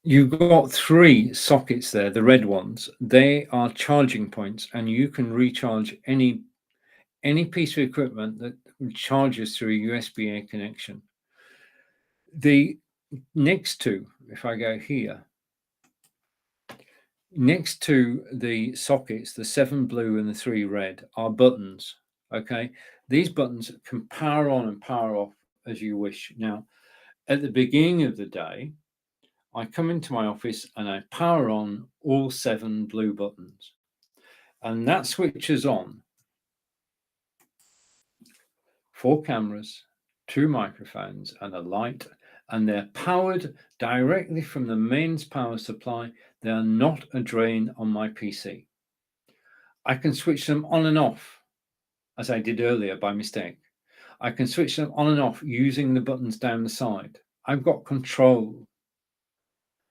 You've got 3 sockets there, the red ones. They are charging points, and you can recharge any piece of equipment that charges through a USB-A connection. The next 2, if I go here, next to the sockets, the 7 blue and the 3 red, are buttons. Okay, these buttons can power on and power off as you wish. Now, at the beginning of the day, I come into my office and I power on all 7 blue buttons, and that switches on 4 cameras, 2 microphones, and a light, and they're powered directly from the mains power supply. They are not a drain on my PC. I can switch them on and off, as I did earlier by mistake. I can switch them on and off using the buttons down the side. I've got control.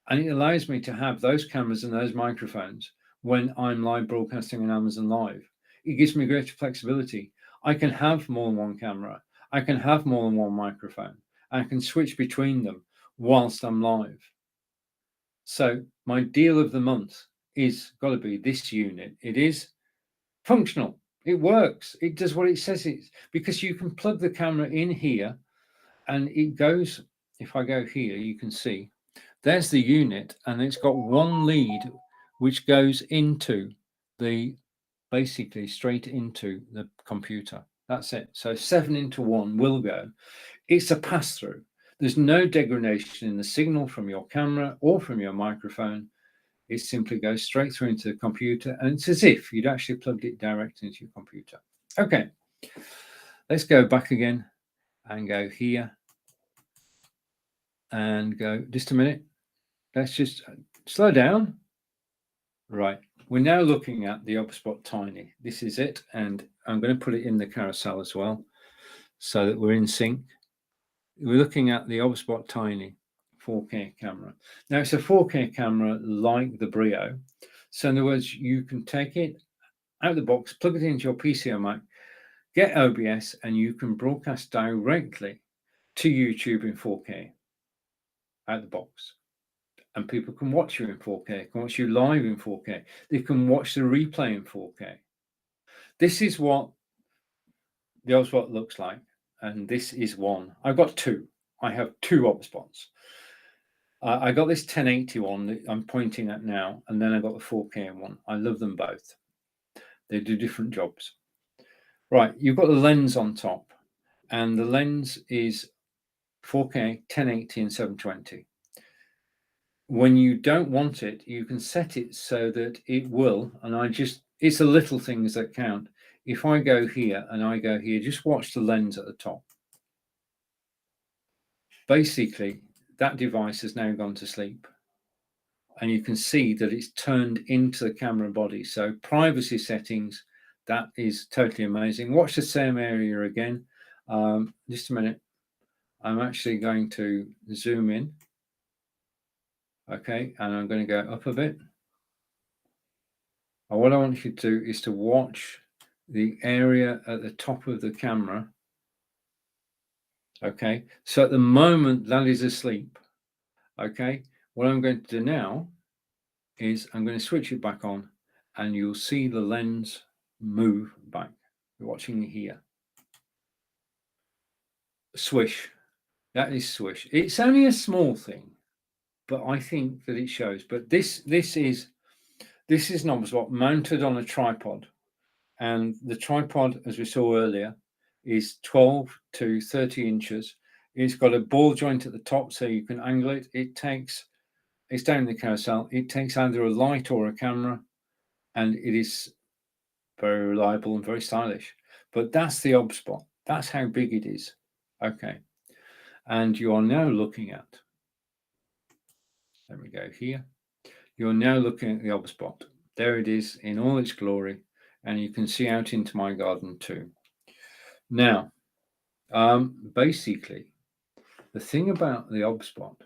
And it allows me to have those cameras and those microphones when I'm live broadcasting on Amazon Live. It gives me greater flexibility. I can have more than 1 camera. I can have more than 1 microphone. I can switch between them whilst I'm live. So my deal of the month is got to be this unit. It is functional. It works. It does what it says it's, because you can plug the camera in here and it goes, if I go here, you can see, there's the unit, and it's got 1 lead which goes into basically straight into the computer. That's it. So 7 into 1 will go. It's a pass-through. There's no degradation in the signal from your camera or from your microphone. It simply goes straight through into the computer, and it's as if you'd actually plugged it direct into your computer. Okay, let's go back again and go here and go, just a minute. Let's just slow down. Right, we're now looking at the OBSBot Tiny. This is it, and I'm going to put it in the carousel as well so that we're in sync. We're looking at the OBSBot Tiny 4K camera. Now, it's a 4K camera like the Brio. So in other words, you can take it out of the box, plug it into your PC or Mac, get OBS, and you can broadcast directly to YouTube in 4K out of the box. And people can watch you in 4K, can watch you live in 4K. They can watch the replay in 4K. This is what the OBSBot looks like, and this is one. I've got two. I have two OBSBots. I got this 1080 one that I'm pointing at now, and then I got the 4K one. I love them both. They do different jobs. Right, you've got the lens on top, and the lens is 4K, 1080, and 720. When you don't want it, you can set it so that it will, and it's the little things that count. If I go here and I go here, just watch the lens at the top. Basically, that device has now gone to sleep. And you can see that it's turned into the camera body. So privacy settings, that is totally amazing. Watch the same area again. Just a minute. I'm actually going to zoom in. Okay, and I'm going to go up a bit. And what I want you to do is to watch the area at the top of the camera. Okay, so at the moment that is asleep. Okay, what I'm going to do now is I'm going to switch it back on, and you'll see the lens move back. You're watching here. Swish. That is swish. It's only a small thing, but I think that it shows. But this is an OBSBot mounted on a tripod, and the tripod, as we saw earlier, is 12 to 30 inches. It's got a ball joint at the top, so you can angle it. It's down in the carousel. It takes either a light or a camera, and it is very reliable and very stylish. But that's the OBSBot. That's how big it is. Okay. And you are now looking at, let me go here. You're now looking at the OBSBot. There it is in all its glory. And you can see out into my garden too. Now, basically, the thing about the OBSBot,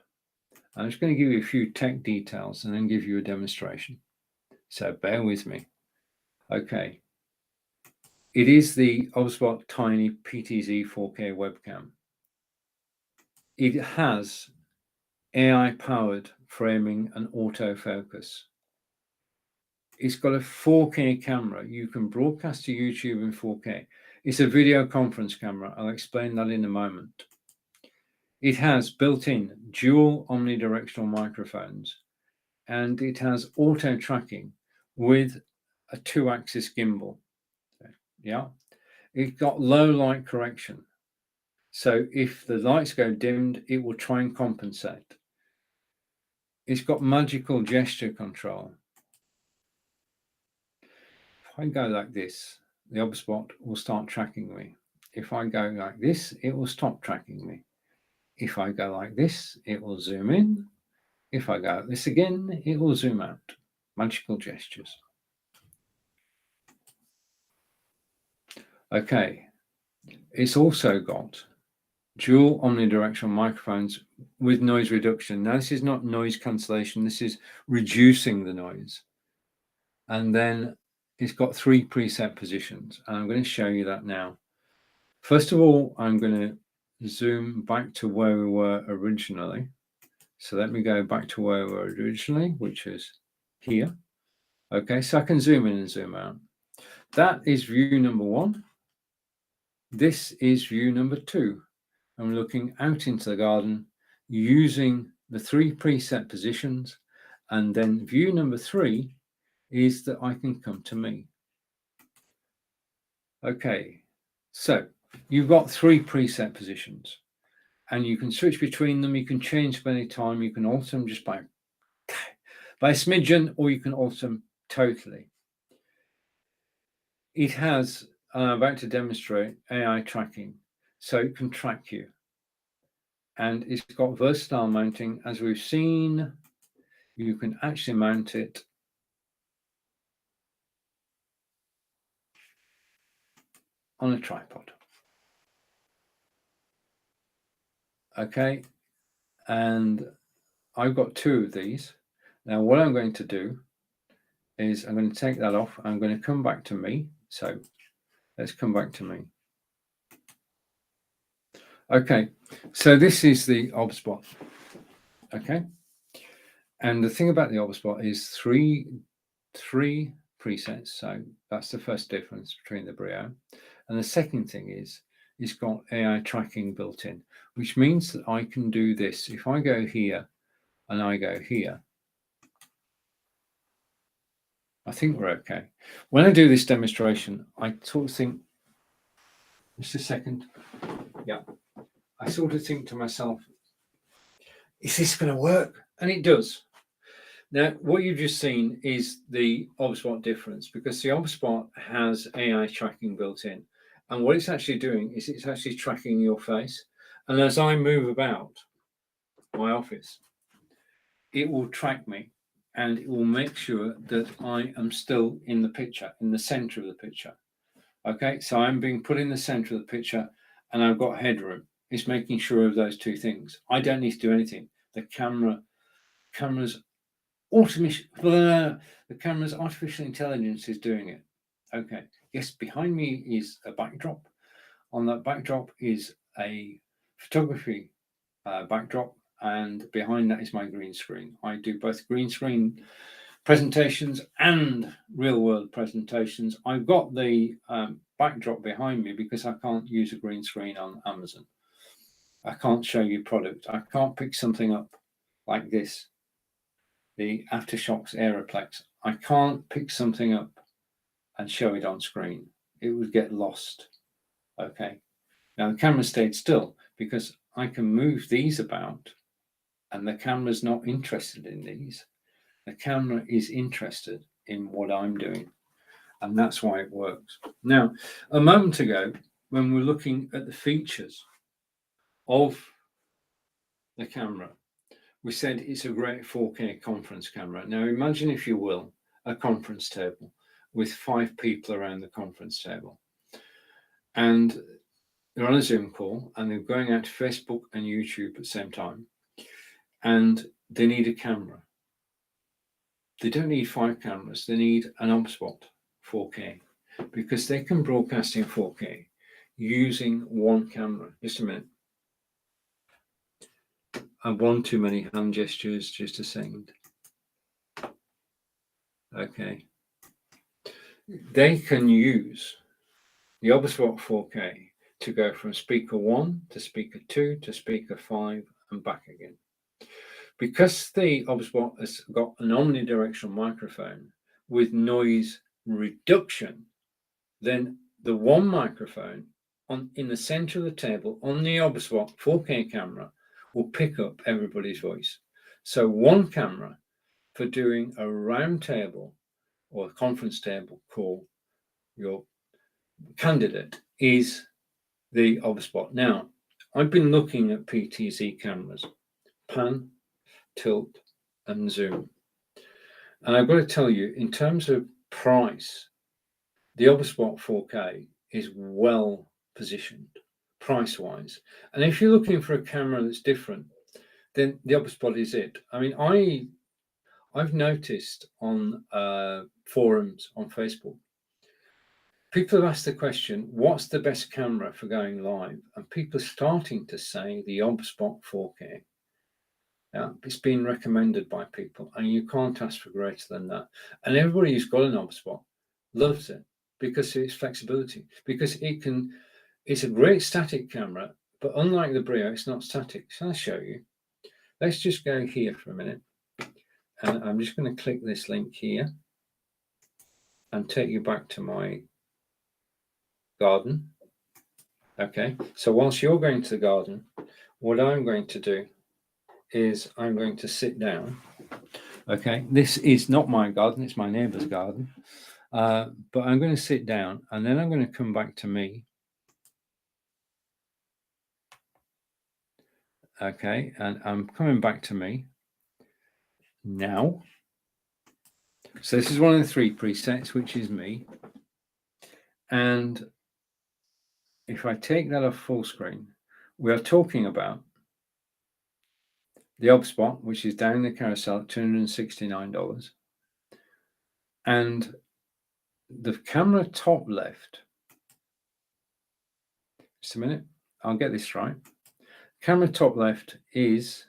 I'm just going to give you a few tech details and then give you a demonstration. So bear with me. Okay. It is the OBSBot Tiny PTZ 4K webcam. It has AI-powered framing and autofocus. It's got a 4K camera. You can broadcast to YouTube in 4K. It's a video conference camera. I'll explain that in a moment. It has built-in dual omnidirectional microphones, and it has auto tracking with a 2-axis gimbal. Yeah, it's got low light correction. So if the lights go dimmed, it will try and compensate. It's got magical gesture control. If I go like this, the OBSBot will start tracking me. If I go like this, it will stop tracking me. If I go like this, it will zoom in. If I go like this again, it will zoom out. Magical gestures. Okay. It's also got dual omnidirectional microphones with noise reduction. Now, this is not noise cancellation. This is reducing the noise. And then it's got 3 preset positions. And I'm going to show you that now. First of all, I'm going to zoom back to where we were originally. So let me go back to where we were originally, which is here. Okay, so I can zoom in and zoom out. That is view number 1. This is view number 2. I'm looking out into the garden using the 3 preset positions. And then view number 3 is that I can come to me. Okay, so you've got 3 preset positions, and you can switch between them. You can change them any time. You can alter them just by by a smidgen, or you can alter them totally. It has, I'm about to demonstrate, AI tracking, so it can track you. And it's got versatile mounting. As we've seen, you can actually mount it on a tripod. Okay, and I've got 2 of these. Now what I'm going to do is I'm going to take that off. I'm going to come back to me. So let's come back to me. Okay, so this is the OBSBot. Okay, and the thing about the OBSBot is three presets. So that's the first difference between the Brio. And the second thing is it's got AI tracking built in, which means that I can do this. If I go here and I go here, I think we're okay. When I do this demonstration, I sort of think, just a second. Yeah. I sort of think to myself, is this going to work? And it does. Now, what you've just seen is the OBSBot difference, because the OBSBot has AI tracking built in. And what it's actually doing is it's actually tracking your face. And as I move about my office, it will track me and it will make sure that I am still in the picture, in the center of the picture. Okay, so I'm being put in the center of the picture and I've got headroom. It's making sure of those 2 things. I don't need to do anything. The camera's artificial intelligence is doing it. Okay, yes, behind me is a backdrop. On that backdrop is a photography backdrop, and behind that is my green screen. I do both green screen presentations and real world presentations. I've got the backdrop behind me because I can't use a green screen on Amazon. I can't show you product. I can't pick something up like this, the Aftershokz Aeropex. I can't pick something up and show it on screen. It would get lost. Okay. Now the camera stayed still because I can move these about and the camera's not interested in these. The camera is interested in what I'm doing, and that's why it works. Now, a moment ago, when we're looking at the features of the camera, we said it's a great 4K conference camera. Now, imagine, if you will, a conference table with 5 people around the conference table. And they're on a Zoom call and they're going out to Facebook and YouTube at the same time. And they need a camera. They don't need 5 cameras. They need an OBSBot 4K because they can broadcast in 4K using 1 camera. Just a minute. I've one too many hand gestures. Just a second. Okay. They can use the OBSBot 4K to go from speaker 1 to speaker 2 to speaker 5 and back again. Because the OBSBot has got an omnidirectional microphone with noise reduction, then the one microphone in the center of the table on the OBSBot 4K camera will pick up everybody's voice. So 1 camera for doing a round table or a conference table call, your candidate is the OBSBot. Now, I've been looking at PTZ cameras, pan, tilt, and zoom. And I've got to tell you, in terms of price, the OBSBot 4K is well positioned price-wise. And if you're looking for a camera that's different, then the OBSBot is it. I mean, I've noticed on forums on Facebook, people have asked the question, what's the best camera for going live? And people are starting to say the OBSBot 4K. It's been recommended by people, and you can't ask for greater than that. And everybody who's got an OBSBot loves it because of its flexibility, because it's a great static camera, but unlike the Brio, it's not static. So I'll show you. Let's just go here for a minute. And I'm just going to click this link here and take you back to my garden. Okay, so whilst you're going to the garden, what I'm going to do is I'm going to sit down Okay, this is not my garden, it's my neighbour's garden. But I'm going to sit down and then I'm going to come back to me. Okay, and I'm coming back to me now. So this is one of the 3 presets, which is me. And if I take that off full screen, we are talking about the OBS, which is down the carousel at $269. And the camera top left, just a minute, I'll get this right. Camera top left is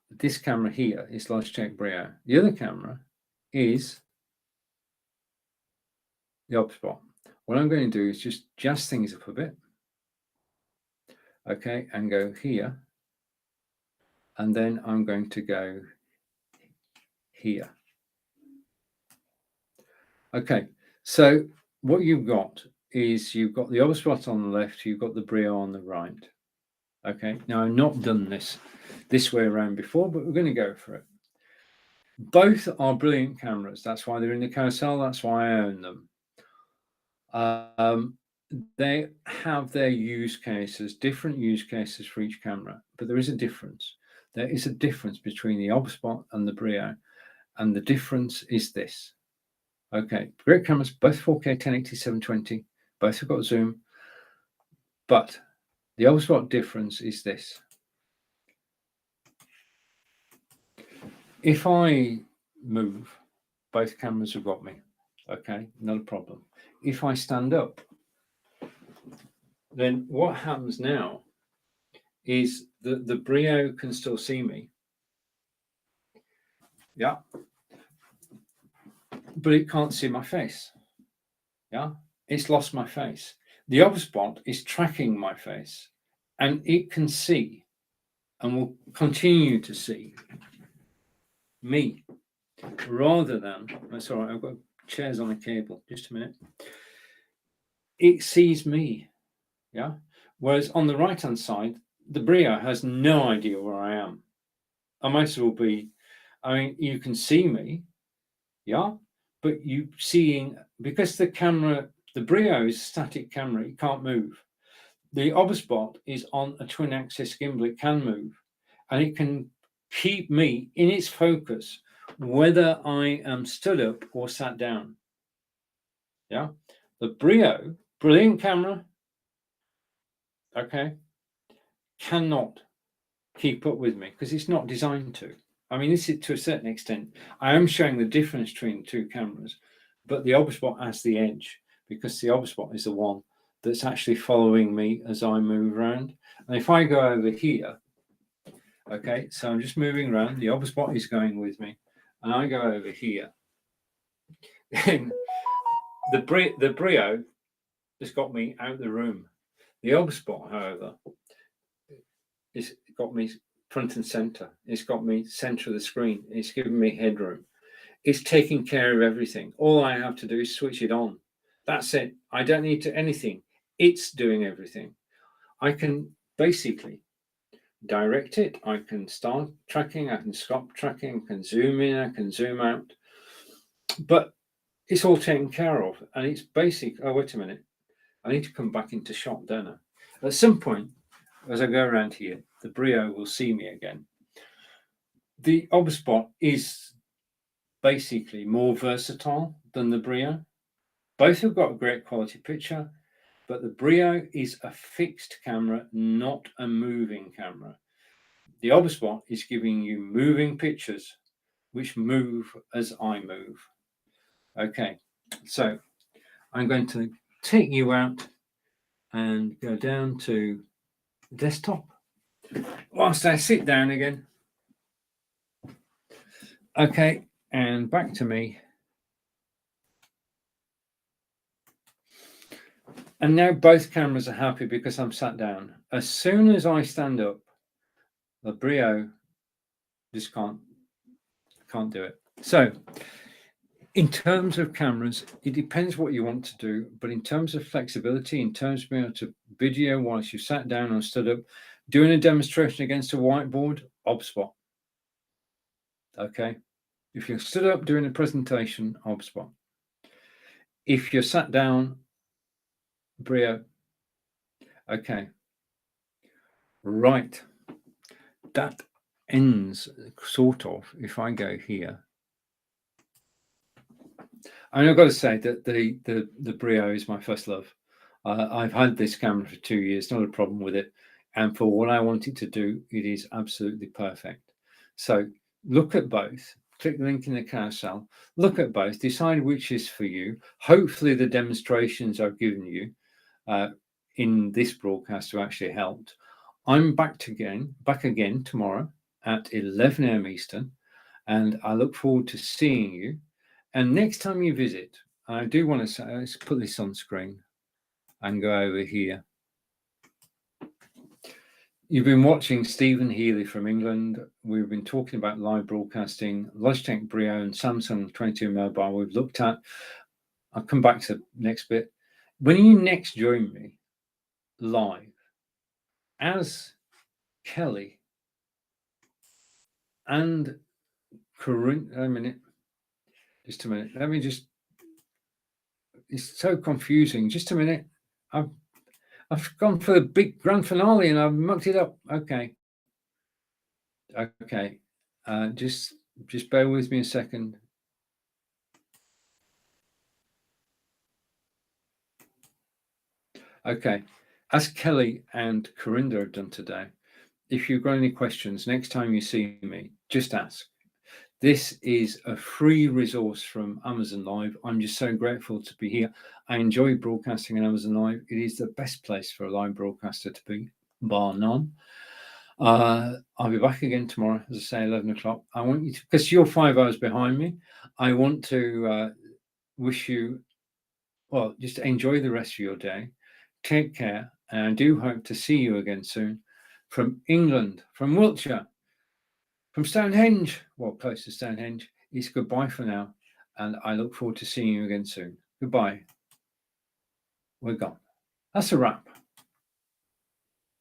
this camera here, is Logitech Brio. The other camera is the OBS. What I'm going to do is just jazz things up a bit. Okay, and go here. And then I'm going to go here. Okay, so what you've got is you've got the OBS on the left, you've got the Brio on the right. Okay, now I've not done this way around before, but we're going to go for it. Both are brilliant cameras. That's why they're in the carousel. That's why I own them. They have their use cases, different use cases for each camera, but there is a difference. There is a difference between the OBS and the Brio, and the difference is this. Okay, great cameras, both 4K 1080 720, both have got zoom, but the OBS difference is this. If I move, both cameras have got me. Okay, not a problem. If I stand up, then what happens now is that the Brio can still see me. Yeah. But it can't see my face. Yeah. It's lost my face. The OBS is tracking my face, and it can see and will continue to see me rather than, that's all right, I've got chairs on a cable, just a minute. It sees me. Yeah. Whereas on the right hand side, the Brio has no idea where I am. I might as well be, I mean, you can see me, yeah, but you seeing, because the camera, the Brio is a static camera, it can't move. The OBS is on a twin axis gimbal, it can move, and it can keep me in its focus, whether I am stood up or sat down. Yeah, the Brio, brilliant camera, okay, cannot keep up with me because it's not designed to. I mean, this is to a certain extent. I am showing the difference between the 2 cameras, but the OBS has the edge because the OBS is the one that's actually following me as I move around. And if I go over here, okay, so I'm just moving around, the OBS is going with me, and I go over here, then the Brio has got me out the room. The OBS, however, has got me front and center. It's got me center of the screen. It's giving me headroom. It's taking care of everything. All I have to do is switch it on. That's it. I don't need to anything. It's doing everything. I can basically direct it. I can start tracking. I can stop tracking. I can zoom in. I can zoom out. But it's all taken care of. And it's basic. Oh, wait a minute. I need to come back into shot, don't I? At some point, as I go around here, the Brio will see me again. The OBS is basically more versatile than the Brio. Both have got a great quality picture, but the Brio is a fixed camera, not a moving camera. The OBS is giving you moving pictures, which move as I move. Okay, so I'm going to take you out and go down to desktop whilst I sit down again. Okay, and back to me. And now both cameras are happy because I'm sat down. As soon as I stand up, the Brio just can't do it. So in terms of cameras, it depends what you want to do. But in terms of flexibility, in terms of being able to video whilst you sat down or stood up, doing a demonstration against a whiteboard, OBS. Okay. If you're stood up doing a presentation, obspot. If you're sat down, brio. Okay. Right. That ends sort of, if I go here. And I've got to say that the Brio is my first love. I've had this camera for 2 years, not a problem with it. And for what I want it to do, it is absolutely perfect. So look at both, click the link in the carousel, look at both, decide which is for you. Hopefully the demonstrations I've given you in this broadcast have actually helped. I'm back again tomorrow at 11 a.m. Eastern, and I look forward to seeing you. And next time you visit, I do want to say, let's put this on screen and go over here. You've been watching Stephen Healey from England. We've been talking about live broadcasting, Logitech Brio and Samsung 22 Mobile we've looked at. I'll come back to the next bit. When you next join me live as Kelly and Corinne, just a minute. Let me just, it's so confusing. Just a minute. I've gone for the big grand finale and I've mucked it up. Okay. Just bear with me a second. Okay. As Kelly and Corinda have done today, if you've got any questions, next time you see me, just ask. This is a free resource from Amazon Live. I'm just so grateful to be here. I enjoy broadcasting on Amazon Live. It is the best place for a live broadcaster to be, bar none. I'll be back again tomorrow, as I say, 11 o'clock. I want you to, because you're 5 hours behind me, I want to wish you, well, just enjoy the rest of your day. Take care. And I do hope to see you again soon. From England, from Wiltshire, from Stonehenge, well, close to Stonehenge, it's goodbye for now. And I look forward to seeing you again soon. Goodbye. We're gone. That's a wrap.